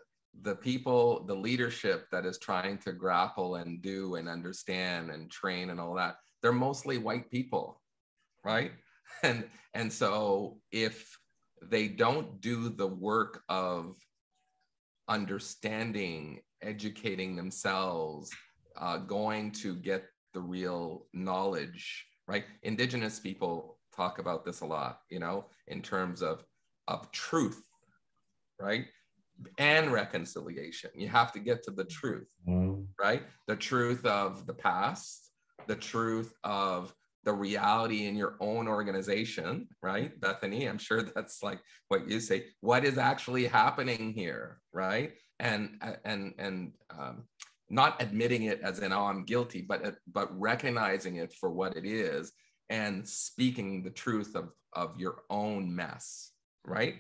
Speaker 3: people, the leadership that is trying to grapple and do and understand and train and all that, they're mostly white people, right? And so if they don't do the work of understanding, educating themselves, going to get the real knowledge, right? Indigenous people talk about this a lot, you know, in terms of truth, right? And reconciliation. You have to get to the truth, right? The truth of the past, the truth of the reality in your own organization, right? Bethaney, I'm sure that's like what you say. What is actually happening here, right? And not admitting it as in, oh, I'm guilty, but recognizing it for what it is and speaking the truth of your own mess, right?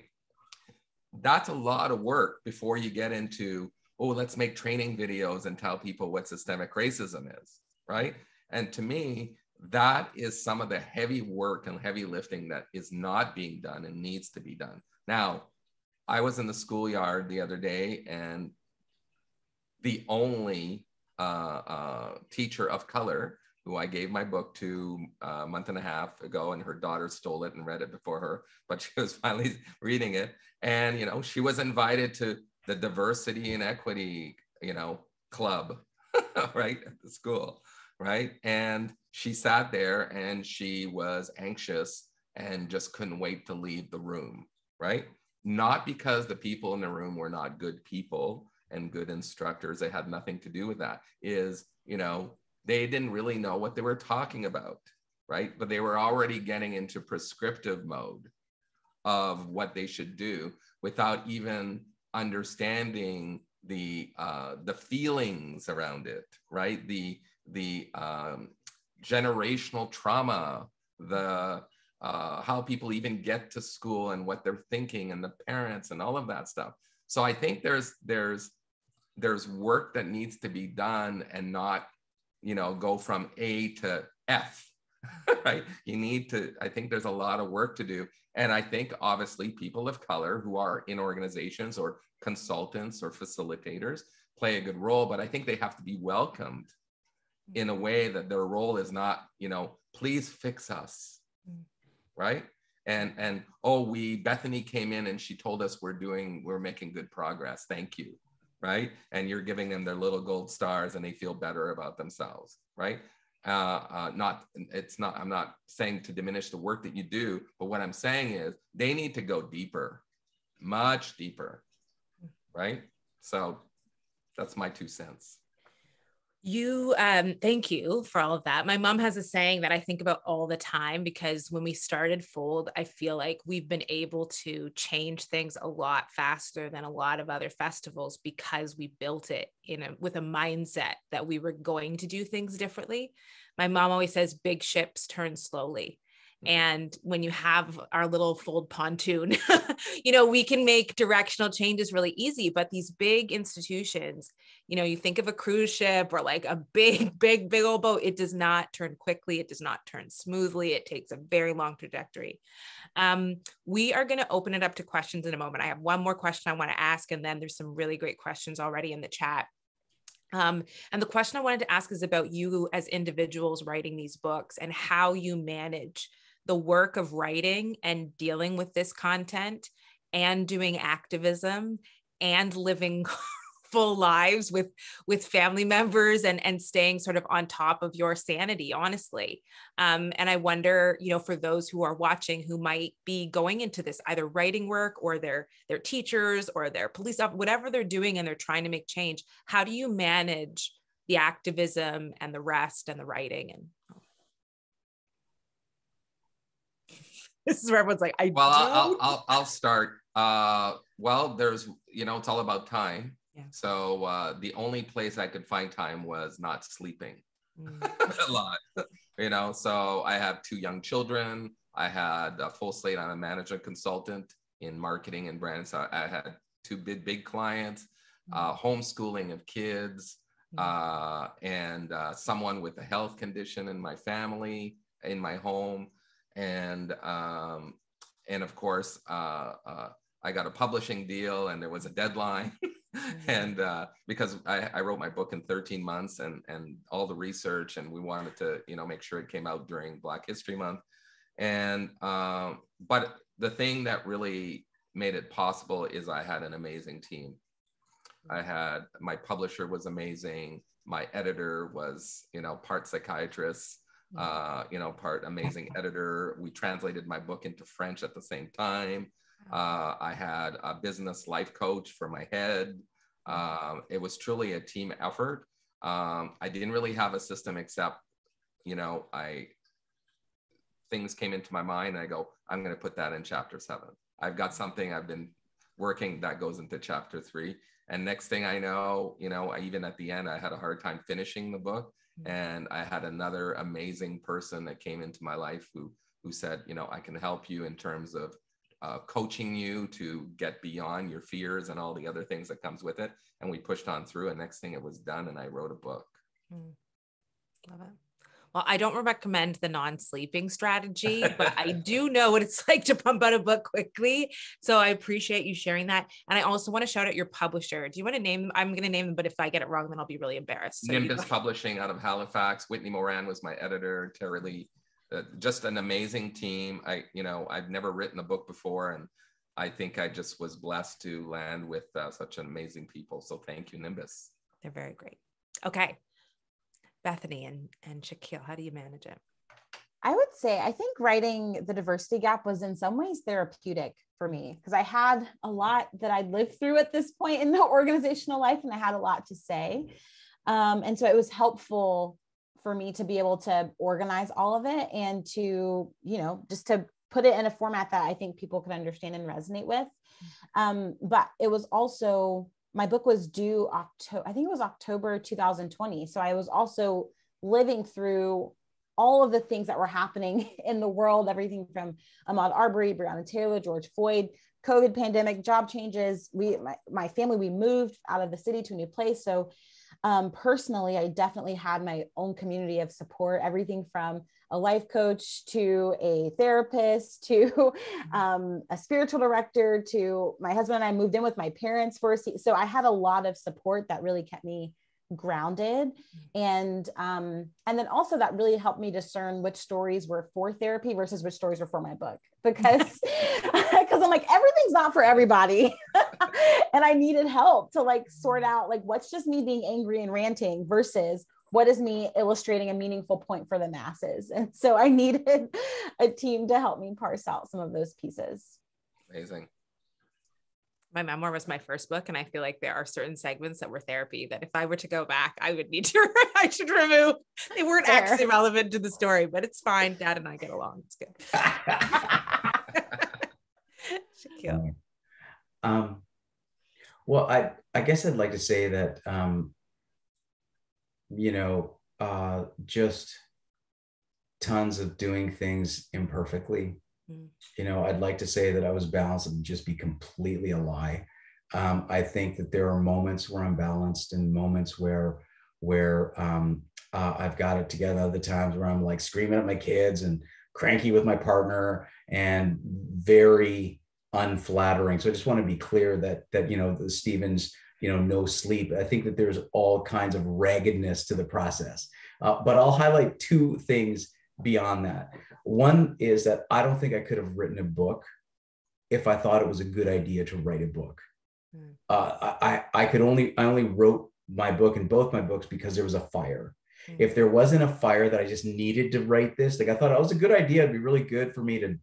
Speaker 3: That's a lot of work before you get into, oh, let's make training videos and tell people what systemic racism is, right? And to me, that is some of the heavy work and heavy lifting that is not being done and needs to be done. Now, I was in the schoolyard the other day, and the only teacher of color who I gave my book to a month and a half ago, and her daughter stole it and read it before her, but she was finally reading it. And, you know, she was invited to the diversity and equity, you know, club, right, at the school, right? And she sat there and she was anxious and just couldn't wait to leave the room, right? Not because the people in the room were not good people and good instructors. They had nothing to do with that. Is, you know, they didn't really know what they were talking about, right? But they were already getting into prescriptive mode of what they should do without even understanding the feelings around it, right? The generational trauma, the how people even get to school and what they're thinking, and the parents and all of that stuff. So I think there's work that needs to be done, and not, you know, go from A to F, right? You need to, I think there's a lot of work to do. And I think obviously people of color who are in organizations or consultants or facilitators play a good role, but I think they have to be welcomed in a way that their role is not, you know, please fix us, right? And oh, Bethaney came in and she told us we're making good progress. Thank you. right? And you're giving them their little gold stars and they feel better about themselves, right? I'm not saying to diminish the work that you do, but what I'm saying is they need to go deeper, much deeper, right? So that's my 2 cents.
Speaker 5: Thank you for all of that. My mom has a saying that I think about all the time, because when we started Fold, I feel like we've been able to change things a lot faster than a lot of other festivals, because we built it with a mindset that we were going to do things differently. My mom always says big ships turn slowly. And when you have our little Fold pontoon, we can make directional changes really easy. But these big institutions, you think of a cruise ship or like a big old boat, it does not turn quickly. It does not turn smoothly. It takes a very long trajectory. We are going to open it up to questions in a moment. I have one more question I want to ask, and then there's some really great questions already in the chat. And the question I wanted to ask is about you as individuals writing these books and how you manage the work of writing and dealing with this content and doing activism and living full lives with family members and staying sort of on top of your sanity, honestly. And I wonder, for those who are watching who might be going into this, either writing work or they're teachers or they're police officers, whatever they're doing, and they're trying to make change, how do you manage the activism and the rest and the writing? And this is where everyone's like,
Speaker 3: I'll start. Well, there's, it's all about time.
Speaker 5: Yeah.
Speaker 3: So the only place I could find time was not sleeping a lot, so I have 2 young children. I had a full slate. I'm a management consultant in marketing and brand. So I had 2 big clients, homeschooling of kids, and someone with a health condition in my family, in my home. And of course, I got a publishing deal and there was a deadline. And because I wrote my book in 13 months and all the research, and we wanted to, make sure it came out during Black History Month. And, but the thing that really made it possible is I had an amazing team. My publisher was amazing. My editor was, part psychiatrist, part amazing editor. We translated my book into French at the same time. I had a business life coach for my head. It was truly a team effort. I didn't really have a system except, things came into my mind and I go, I'm going to put that in chapter 7. I've got something I've been working that goes into chapter 3. And next thing I know, even at the end, I had a hard time finishing the book. And I had another amazing person that came into my life who said, I can help you in terms of coaching you to get beyond your fears and all the other things that comes with it. And we pushed on through, and next thing it was done and I wrote a book.
Speaker 5: Love it. Well, I don't recommend the non-sleeping strategy, but I do know what it's like to pump out a book quickly. So I appreciate you sharing that. And I also want to shout out your publisher. Do you want to name them? I'm going to name them, but if I get it wrong, then I'll be really embarrassed. So
Speaker 3: Nimbus Publishing out of Halifax. Whitney Moran was my editor. Terry Lee, just an amazing team. I've never written a book before, and I think I just was blessed to land with such amazing people. So thank you, Nimbus.
Speaker 5: They're very great. Okay. Bethaney and Shakil, how do you manage it?
Speaker 4: I would say, I think writing The Diversity Gap was in some ways therapeutic for me, because I had a lot that I'd lived through at this point in the organizational life, and I had a lot to say. And so it was helpful for me to be able to organize all of it and to, just to put it in a format that I think people could understand and resonate with. But it was also, my book was due October 2020. So I was also living through all of the things that were happening in the world, everything from Ahmaud Arbery, Breonna Taylor, George Floyd, COVID pandemic, job changes. My family, we moved out of the city to a new place. So personally, I definitely had my own community of support, everything from a life coach to a therapist to a spiritual director to my husband and I moved in with my parents for a season. So I had a lot of support that really kept me grounded. And then also that really helped me discern which stories were for therapy versus which stories were for my book, because I'm like, everything's not for everybody. And I needed help to like sort out like what's just me being angry and ranting versus what is me illustrating a meaningful point for the masses. And so I needed a team to help me parse out some of those pieces.
Speaker 3: Amazing.
Speaker 5: My memoir was my first book, and I feel like there are certain segments that were therapy that if I were to go back, I would need to, I should remove. They weren't
Speaker 4: Fair.
Speaker 5: actually relevant to the story, but it's fine. Dad and I get along. It's good. Shakil.
Speaker 2: Well, I guess I'd like to say that, just tons of doing things imperfectly. I'd like to say that I was balanced and just be completely a lie. I think that there are moments where I'm balanced and moments where I've got it together. Other times where I'm like screaming at my kids and cranky with my partner and very unflattering. So I just want to be clear that the Stevens, no sleep. I think that there's all kinds of raggedness to the process. But I'll highlight two things beyond that. One is that I don't think I could have written a book if I thought it was a good idea to write a book. I only wrote my book and both my books because there was a fire. If there wasn't a fire that I just needed to write this, like I thought it was a good idea. It'd be really good for me to,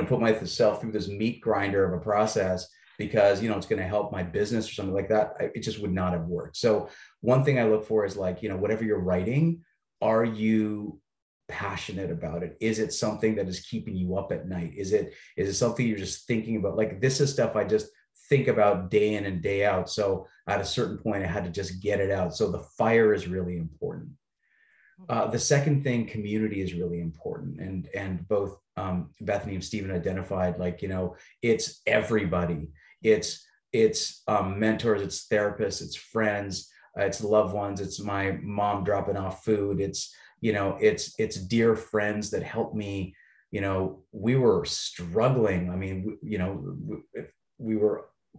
Speaker 2: put myself through this meat grinder of a process because, it's going to help my business or something like that. It just would not have worked. So one thing I look for is like, whatever you're writing, are you passionate about it? Is it something that is keeping you up at night? Is it something you're just thinking about? Like this is stuff I just think about day in and day out. So at a certain point, I had to just get it out. So the fire is really important. The second thing, community is really important. And both Bethaney and Stephen identified, like, it's everybody. It's mentors, it's therapists, it's friends, it's loved ones. It's my mom dropping off food. It's dear friends that help me. We were struggling. I mean,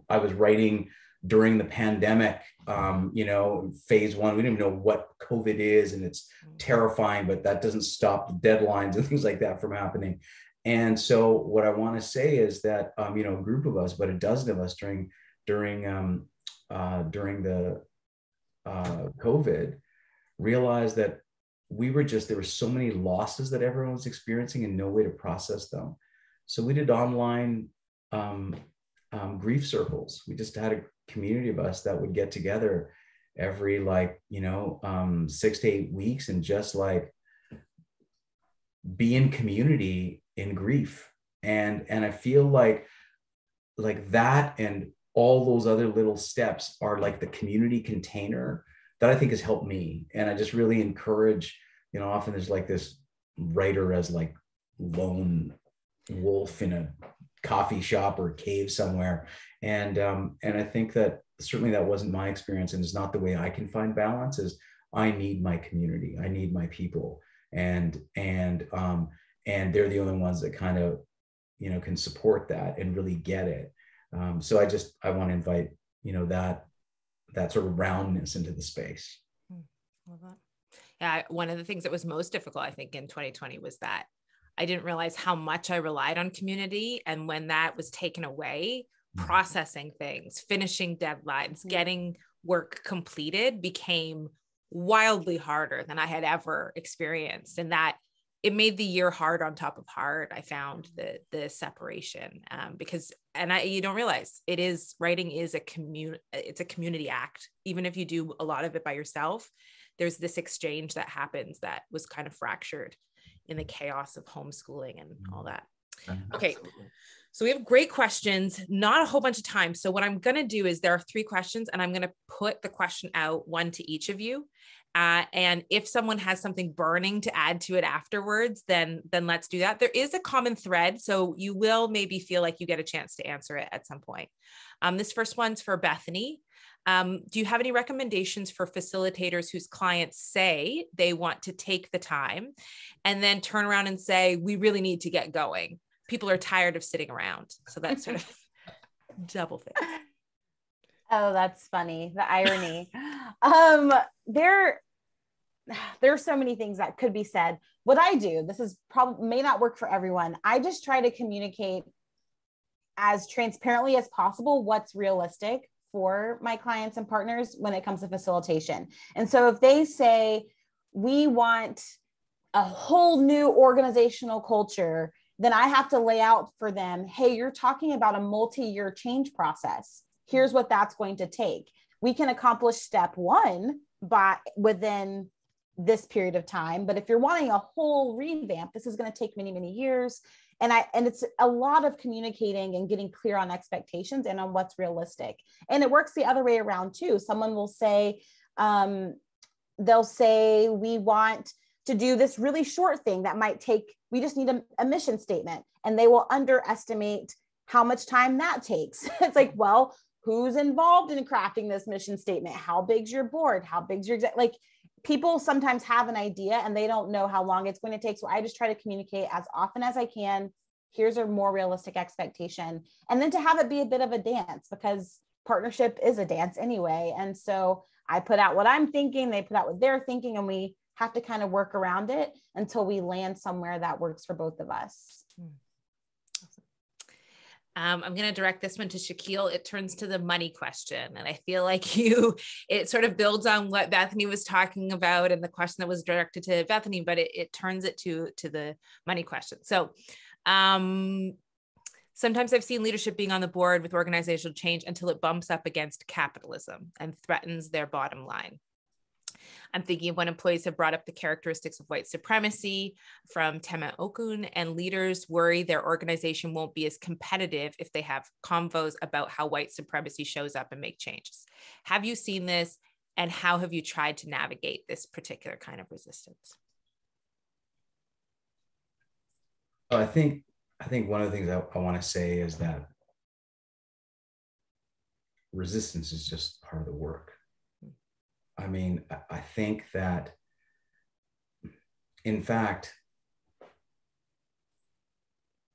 Speaker 2: I was writing during the pandemic, phase one. We didn't even know what COVID is, and it's terrifying, but that doesn't stop the deadlines and things like that from happening. And so what I want to say is that, a group of us, but a dozen of us during the COVID realized that there were so many losses that everyone was experiencing and no way to process them. So we did online grief circles. We just had a community of us that would get together every 6 to 8 weeks and just like be in community in grief. And I feel like that and all those other little steps are like the community container that I think has helped me. And I just really encourage, often there's like this writer as like lone wolf in a coffee shop or cave somewhere. And I think that certainly that wasn't my experience, and it's not the way I can find balance. Is I need my community, I need my people, and they're the only ones that kind of can support that and really get it. So I want to invite that sort of roundness into the space.
Speaker 5: Love that. Yeah, one of the things that was most difficult, I think, in 2020 was that I didn't realize how much I relied on community. And when that was taken away, processing things, finishing deadlines, getting work completed became wildly harder than I had ever experienced. And that it made the year hard on top of hard. I found the separation because you don't realize writing is it's a community act. Even if you do a lot of it by yourself, there's this exchange that happens that was kind of fractured in the chaos of homeschooling and all that. Okay. So we have great questions, not a whole bunch of time. So what I'm going to do is there are 3 questions and I'm going to put the question out, one to each of you. And if someone has something burning to add to it afterwards, then let's do that. There is a common thread, so you will maybe feel like you get a chance to answer it at some point. This first one's for Bethaney. Do you have any recommendations for facilitators whose clients say they want to take the time and then turn around and say, we really need to get going? People are tired of sitting around. So that's sort of double thing.
Speaker 4: Oh, that's funny. The irony. There's so many things that could be said. What I do, this is probably may not work for everyone. I just try to communicate as transparently as possible what's realistic for my clients and partners when it comes to facilitation. And so if they say, we want a whole new organizational culture, then I have to lay out for them, hey, you're talking about a multi-year change process. Here's what that's going to take. We can accomplish step one within this period of time. But if you're wanting a whole revamp, this is going to take many, many years. And it's a lot of communicating and getting clear on expectations and on what's realistic. And it works the other way around too. Someone will say, they'll say, we want to do this really short thing that might take, we just need a mission statement. And they will underestimate how much time that takes. It's like, well, who's involved in crafting this mission statement? How big's your board? How big's your like, people sometimes have an idea and they don't know how long it's going to take. So I just try to communicate as often as I can. Here's a more realistic expectation. And then to have it be a bit of a dance, because partnership is a dance anyway. And so I put out what I'm thinking, they put out what they're thinking, and we have to kind of work around it until we land somewhere that works for both of us.
Speaker 5: I'm going to direct this one to Shakil. It turns to the money question. And I feel like it sort of builds on what Bethaney was talking about and the question that was directed to Bethaney, but it turns it to the money question. So sometimes I've seen leadership being on the board with organizational change until it bumps up against capitalism and threatens their bottom line. I'm thinking of when employees have brought up the characteristics of white supremacy from Tema Okun, and leaders worry their organization won't be as competitive if they have convos about how white supremacy shows up and make changes. Have you seen this, and how have you tried to navigate this particular kind of resistance?
Speaker 2: I think one of the things I want to say is that resistance is just part of the work. I mean, I think that, in fact,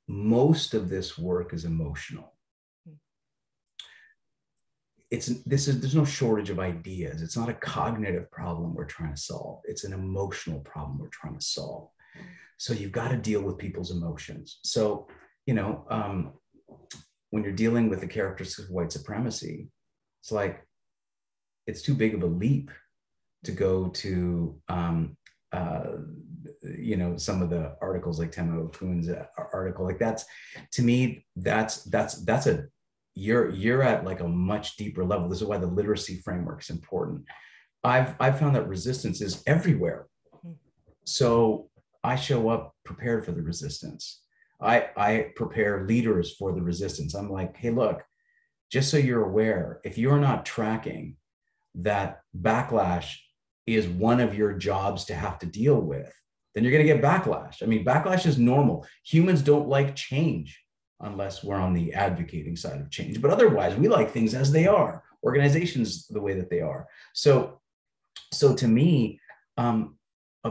Speaker 2: most of this work is emotional. There's no shortage of ideas. It's not a cognitive problem we're trying to solve. It's an emotional problem we're trying to solve. So you've got to deal with people's emotions. So, when you're dealing with the characteristics of white supremacy, it's like, it's too big of a leap to go to, some of the articles like Tema Okun's article. Like to me, you're at like a much deeper level. This is why the literacy framework is important. I've found that resistance is everywhere. So I show up prepared for the resistance. I prepare leaders for the resistance. I'm like, hey, look, just so you're aware, if you're not tracking that backlash is one of your jobs to have to deal with, then you're going to get backlash. I mean, backlash is normal. Humans don't like change unless we're on the advocating side of change. But otherwise, we like things as they are, organizations the way that they are. So to me, a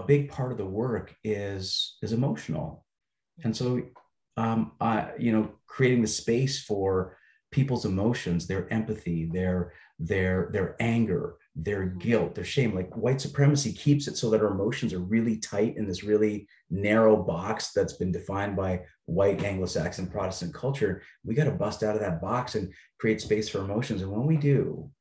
Speaker 2: big part of the work is emotional. And so, creating the space for people's emotions, their empathy, their anger, their guilt, their shame. Like white supremacy keeps it so that our emotions are really tight in this really narrow box that's been defined by white Anglo-Saxon Protestant culture. We got to bust out of that box and create space for emotions. And when we do,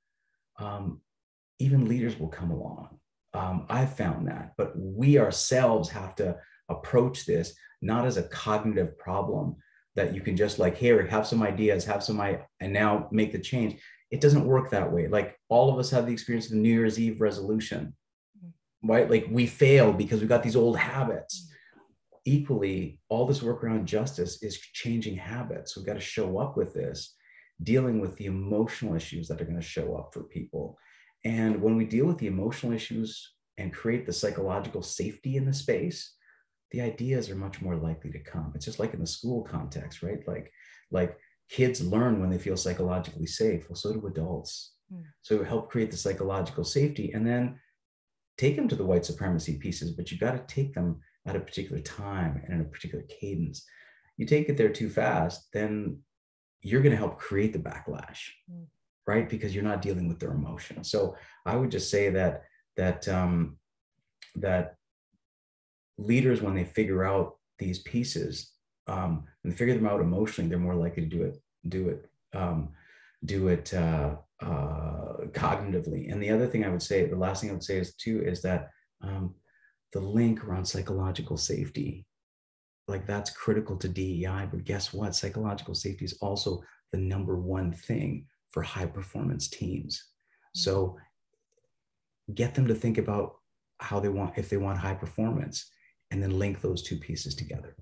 Speaker 2: even leaders will come along. I've found that, but we ourselves have to approach this not as a cognitive problem that you can just like, here, have some ideas, and now make the change. It doesn't work that way. Like all of us have the experience of the New Year's Eve resolution, right? Like we fail because we got these old habits. Equally, all this work around justice is changing habits. We've got to show up with this, dealing with the emotional issues that are going to show up for people. And when we deal with the emotional issues and create the psychological safety in the space, the ideas are much more likely to come. It's just like in the school context, right? Like kids learn when they feel psychologically safe. Well, so do adults. So help create the psychological safety and then take them to the white supremacy pieces, but you got to take them at a particular time and in a particular cadence. You take it there too fast, then you're going to help create the backlash, right? Because you're not dealing with their emotions. So I would just say that leaders, when they figure out these pieces, and they figure them out emotionally, they're more likely to do it do it cognitively. And the other thing I would say, the last thing I would say is too, is that the link around psychological safety, like that's critical to DEI, but guess what? Psychological safety is also the number one thing for high performance teams. So get them to think about how they want, if they want high performance, and then link those two pieces together.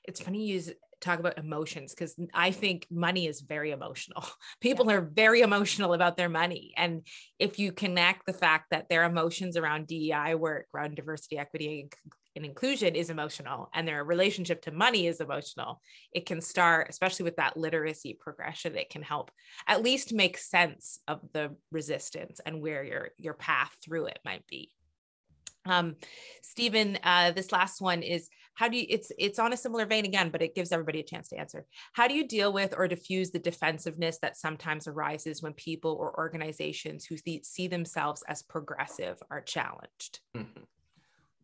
Speaker 5: It's funny you talk about emotions, because I think money is very emotional. People are very emotional about their money. And if you connect the fact that their emotions around DEI work, around diversity, equity, and inclusion is emotional, and their relationship to money is emotional, it can start, especially with that literacy progression, it can help at least make sense of the resistance and where your path through it might be. Stephen, this last one is, how do you, it's on a similar vein again, but it gives everybody a chance to answer. How do you deal with or diffuse the defensiveness that sometimes arises when people or organizations who see themselves as progressive are challenged?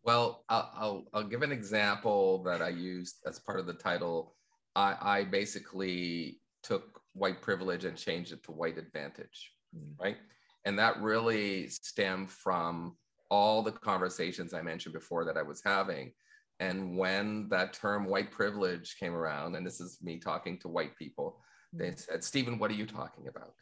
Speaker 3: Well, I'll give an example that I used as part of the title. I basically took white privilege and changed it to white advantage, right? And that really stemmed from all the conversations I mentioned before that I was having. And when that term white privilege came around, and this is me talking to white people, they said, Stephen, what are you talking about?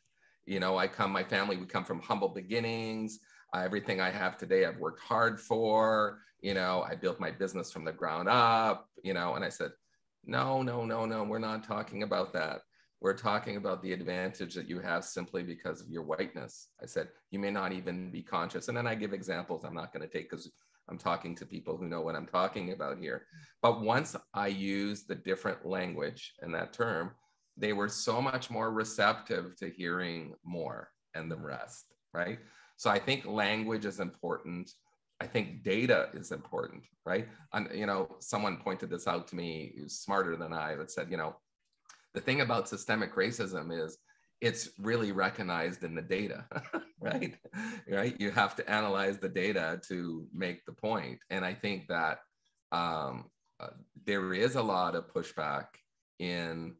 Speaker 3: You know, my family, we come from humble beginnings. Everything I have today, I've worked hard for. You know, I built my business from the ground up, you know, and I said, no, we're not talking about that. We're talking about the advantage that you have simply because of your whiteness. I said, you may not even be conscious. And then I give examples I'm not going to take because I'm talking to people who know what I'm talking about here. But once I used the different language and that term, they were so much more receptive to hearing more and the rest, right? So I think language is important. I think data is important, right? And, you know, someone pointed this out to me who's smarter than I, that said, you know, the thing about systemic racism is it's really recognized in the data, right? Right? You have to analyze the data to make the point. And I think that there is a lot of pushback in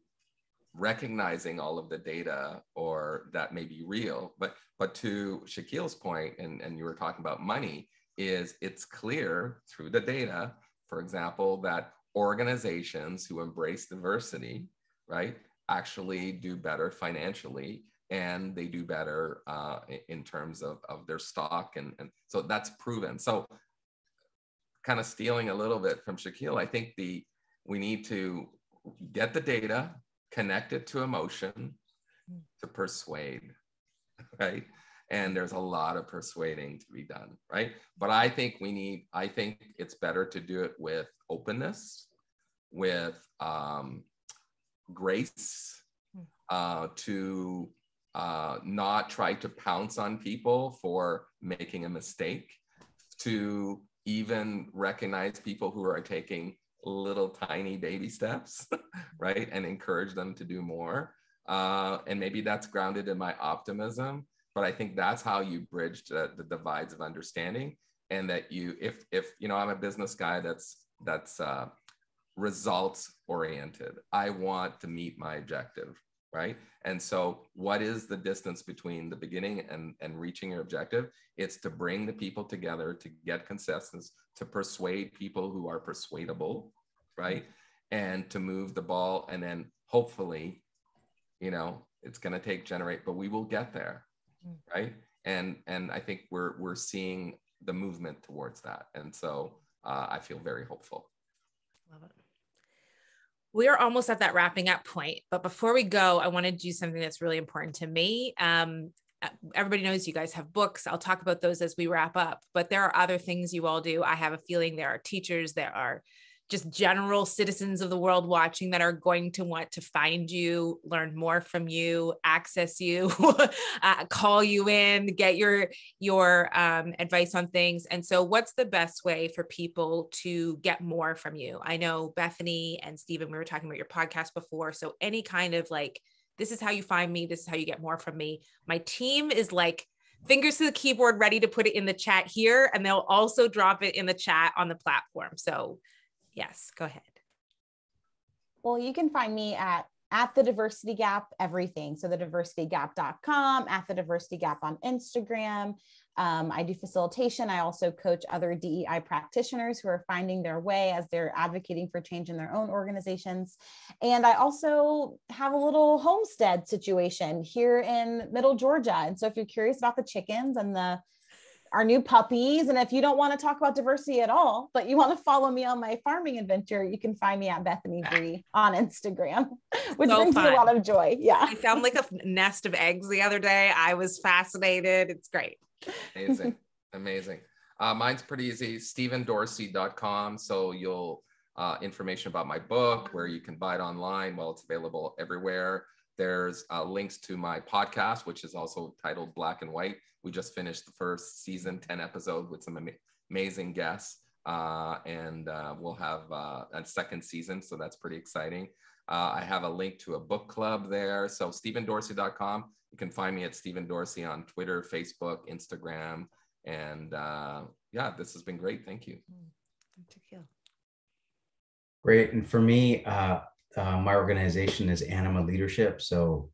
Speaker 3: recognizing all of the data, or that may be real. But to Shakil's point, and you were talking about money, is it's clear through the data, for example, that organizations who embrace diversity, right, actually do better financially, and they do better in terms of their stock. And so that's proven. So kind of stealing a little bit from Shakil, I think we need to get the data, connect it to emotion to persuade, right? And there's a lot of persuading to be done, right? But I think it's better to do it with openness, with grace, to not try to pounce on people for making a mistake, to even recognize people who are taking little tiny baby steps, right? And encourage them to do more. And maybe that's grounded in my optimism, but I think that's how you bridge the divides of understanding. And that if you know, I'm a business guy that's results oriented. I want to meet my objective, right? And so what is the distance between the beginning and reaching your objective? It's to bring the people together, to get consensus, to persuade people who are persuadable, right? And to move the ball. And then hopefully, you know, it's going to generate, but we will get there, right? And I think we're seeing the movement towards that. And so I feel very hopeful.
Speaker 5: Love it. We are almost at that wrapping up point, but before we go, I want to do something that's really important to me. Everybody knows you guys have books. I'll talk about those as we wrap up, but there are other things you all do. I have a feeling there are teachers, there are just general citizens of the world watching that are going to want to find you, learn more from you, access you, call you in, get your advice on things. And so what's the best way for people to get more from you? I know Bethaney and Stephen, we were talking about your podcast before. So any kind of like, this is how you find me, this is how you get more from me. My team is like fingers to the keyboard, ready to put it in the chat here. And they'll also drop it in the chat on the platform. So yes, go ahead.
Speaker 4: Well, you can find me at at the Diversity Gap, everything. So thediversitygap.com, at the Diversity Gap on Instagram. I do facilitation. I also coach other DEI practitioners who are finding their way as they're advocating for change in their own organizations. And I also have a little homestead situation here in Middle Georgia. And so if you're curious about the chickens and our new puppies, and if you don't want to talk about diversity at all, but you want to follow me on my farming adventure, you can find me at Bethaney Bree on Instagram, which brings me a lot of joy. Yeah.
Speaker 5: I found like a nest of eggs the other day. I was fascinated. It's great.
Speaker 3: Amazing. Amazing. Mine's pretty easy, stephendorsey.com. So you'll information about my book, where you can buy it online. Well, it's available everywhere. There's links to my podcast, which is also titled Black and White. We just finished the first season, 10 episodes with some amazing guests. And we'll have a second season. So that's pretty exciting. I have a link to a book club there. So stephendorsey.com. You can find me at Stephen Dorsey on Twitter, Facebook, Instagram. And yeah, this has been great. Thank you.
Speaker 2: Great. And for me, my organization is Anima Leadership. So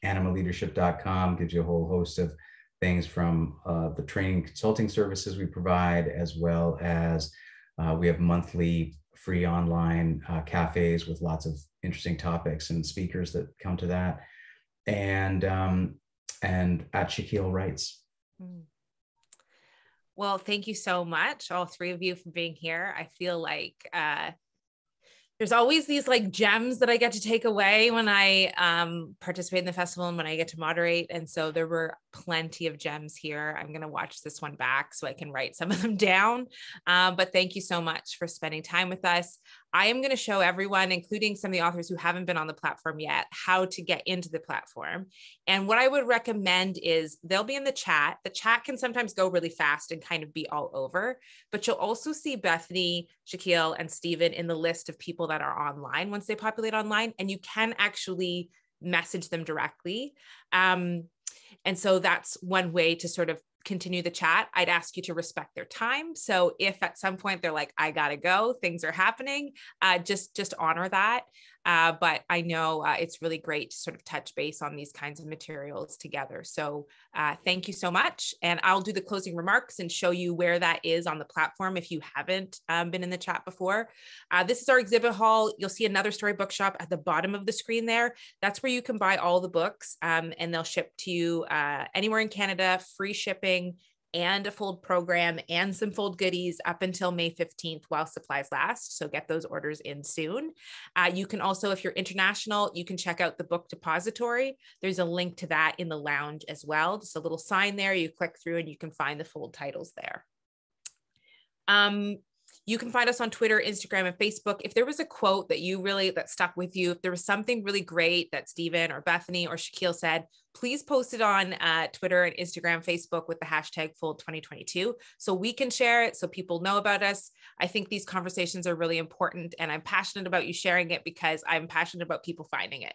Speaker 2: animaleadership.com gives you a whole host of things from the training consulting services we provide, as well as we have monthly free online cafes with lots of interesting topics and speakers that come to that. And at Shakil Writes.
Speaker 5: Well, thank you so much, all three of you, for being here. I feel like there's always these like gems that I get to take away when I participate in the festival and when I get to moderate. And so there were plenty of gems here. I'm going to watch this one back so I can write some of them down. But thank you so much for spending time with us. I am going to show everyone, including some of the authors who haven't been on the platform yet, how to get into the platform. And what I would recommend is they'll be in the chat. The chat can sometimes go really fast and kind of be all over, but you'll also see Bethaney, Shakil, and Stephen in the list of people that are online once they populate online, and you can actually message them directly. And so that's one way to sort of continue the chat. I'd ask you to respect their time. So if at some point they're like, I gotta go, things are happening, just honor that. But I know it's really great to sort of touch base on these kinds of materials together. So thank you so much. And I'll do the closing remarks and show you where that is on the platform if you haven't been in the chat before. This is our exhibit hall. You'll see another story bookshop at the bottom of the screen there. That's where you can buy all the books, and they'll ship to you anywhere in Canada, free shipping, and a fold program and some fold goodies up until May 15th while supplies last. So get those orders in soon. You can also, if you're international, you can check out the book depository. There's a link to that in the lounge as well. Just a little sign there. You click through and you can find the fold titles there. You can find us on Twitter, Instagram, and Facebook. If there was a quote that stuck with you, if there was something really great that Stephen or Bethaney or Shakil said, please post it on Twitter and Instagram, Facebook with the hashtag Fold2022 so we can share it, so people know about us. I think these conversations are really important, and I'm passionate about you sharing it because I'm passionate about people finding it.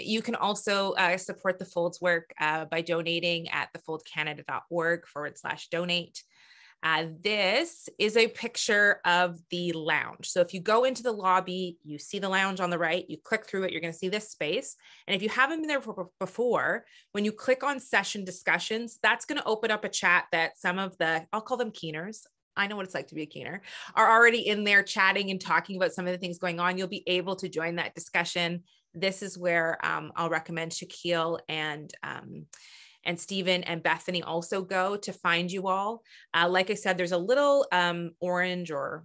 Speaker 5: You can also support the Fold's work by donating at thefoldcanada.org/donate. This is a picture of the lounge. So if you go into the lobby, you see the lounge on the right, you click through it, you're going to see this space. And if you haven't been there before, when you click on session discussions, that's going to open up a chat that some of the, I'll call them keeners, I know what it's like to be a keener, are already in there chatting and talking about some of the things going on. You'll be able to join that discussion. This is where I'll recommend Shakil and Stephen and Bethaney also go to find you all. Like I said, there's a little orange, or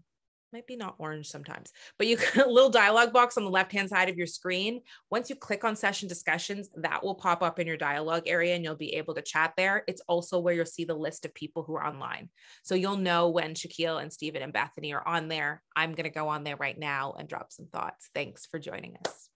Speaker 5: might be not orange sometimes, but you got a little dialogue box on the left-hand side of your screen. Once you click on session discussions, that will pop up in your dialogue area and you'll be able to chat there. It's also where you'll see the list of people who are online. So you'll know when Shakil and Stephen and Bethaney are on there. I'm gonna go on there right now and drop some thoughts. Thanks for joining us.